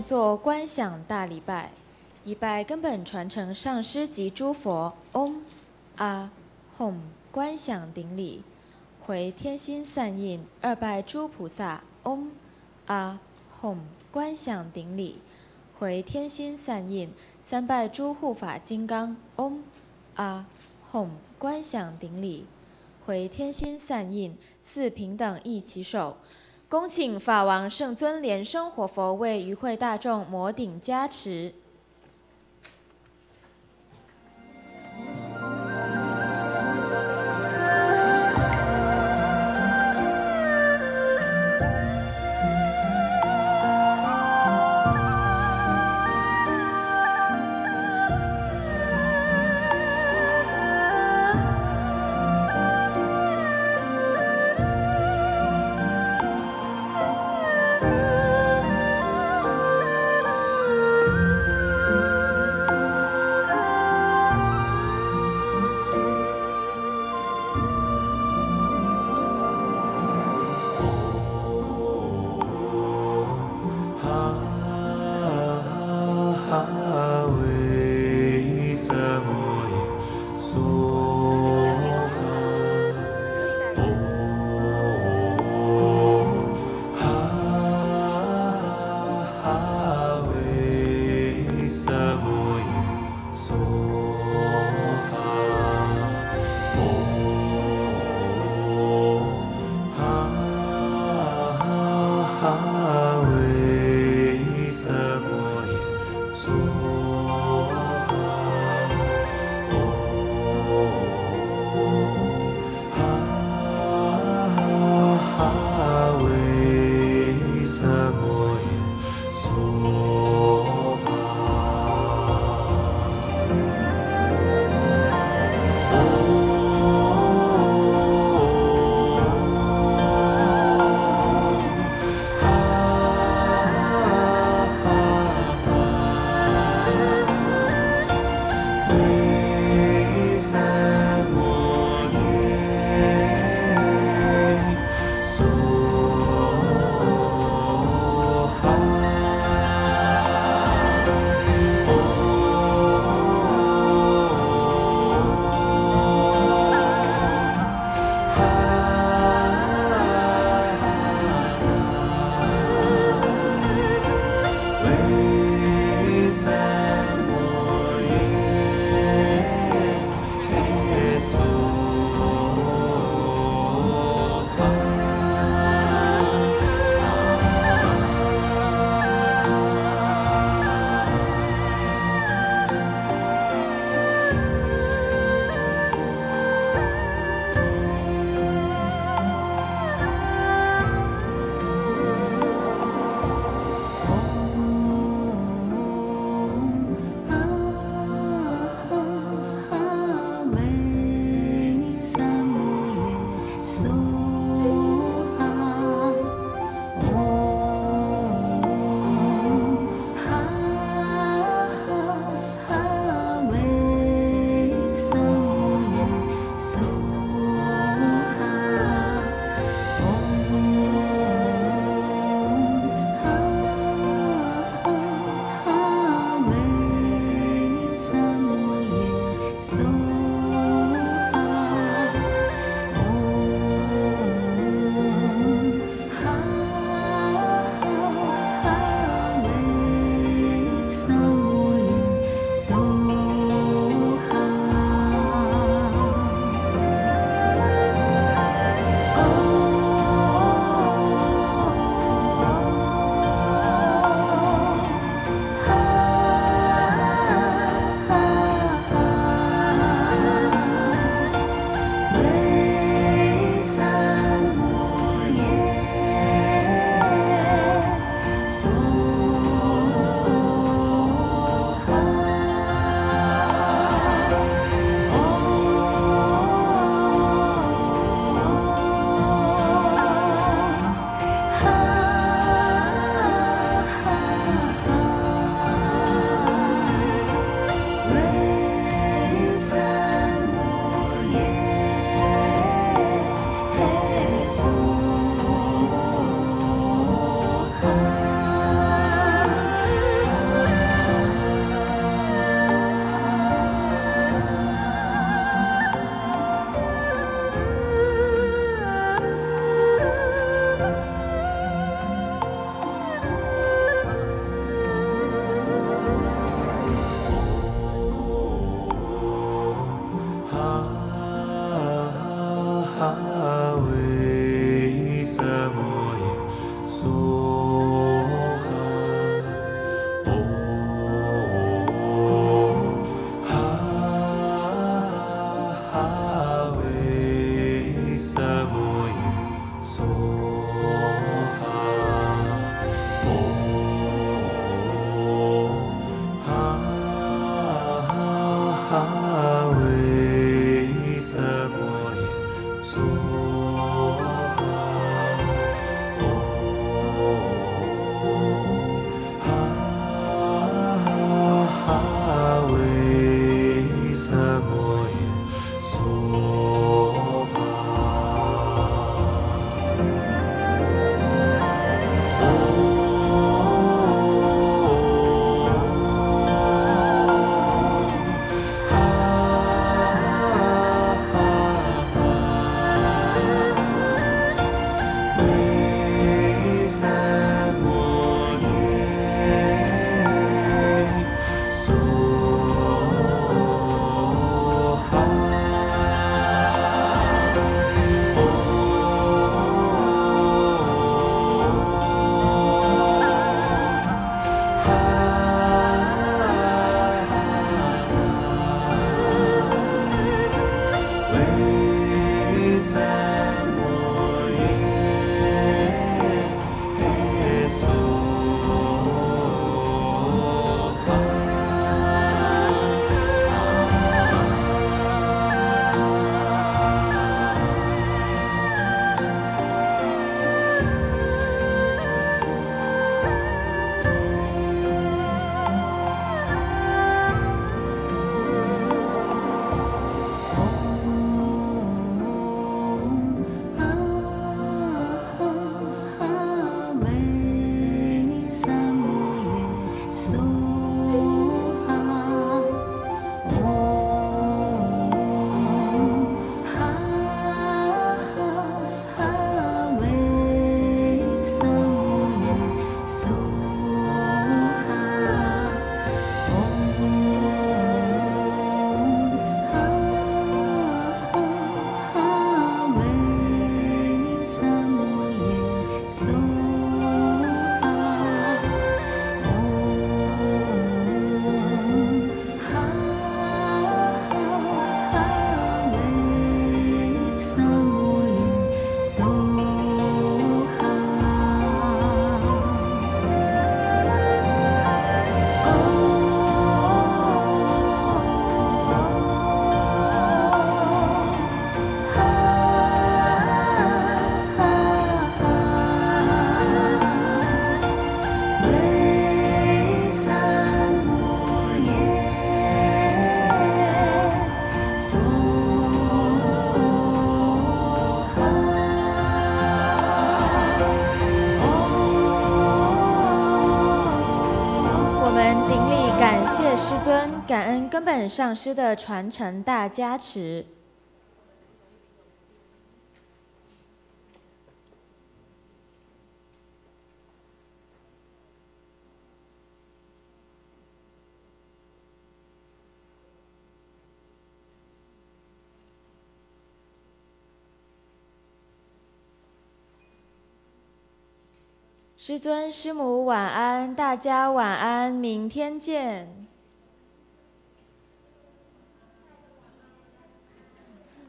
做观想大礼拜，一拜根本传承上师及诸佛，唵。阿吽观想顶礼，回天心散印，2拜诸菩萨。嗡阿吽观想顶礼，回天心散印，3拜诸护法金刚。嗡阿吽观想顶礼，回天心散印，4平等一起手。恭请法王圣尊莲生活佛为与会大众摩顶加持。师尊，感恩根本上师的传承大加持。师尊、师母晚安，大家晚安，明天见。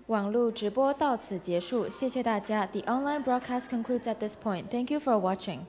网络直播到此结束，谢谢大家。The online broadcast concludes at this point. Thank you for watching.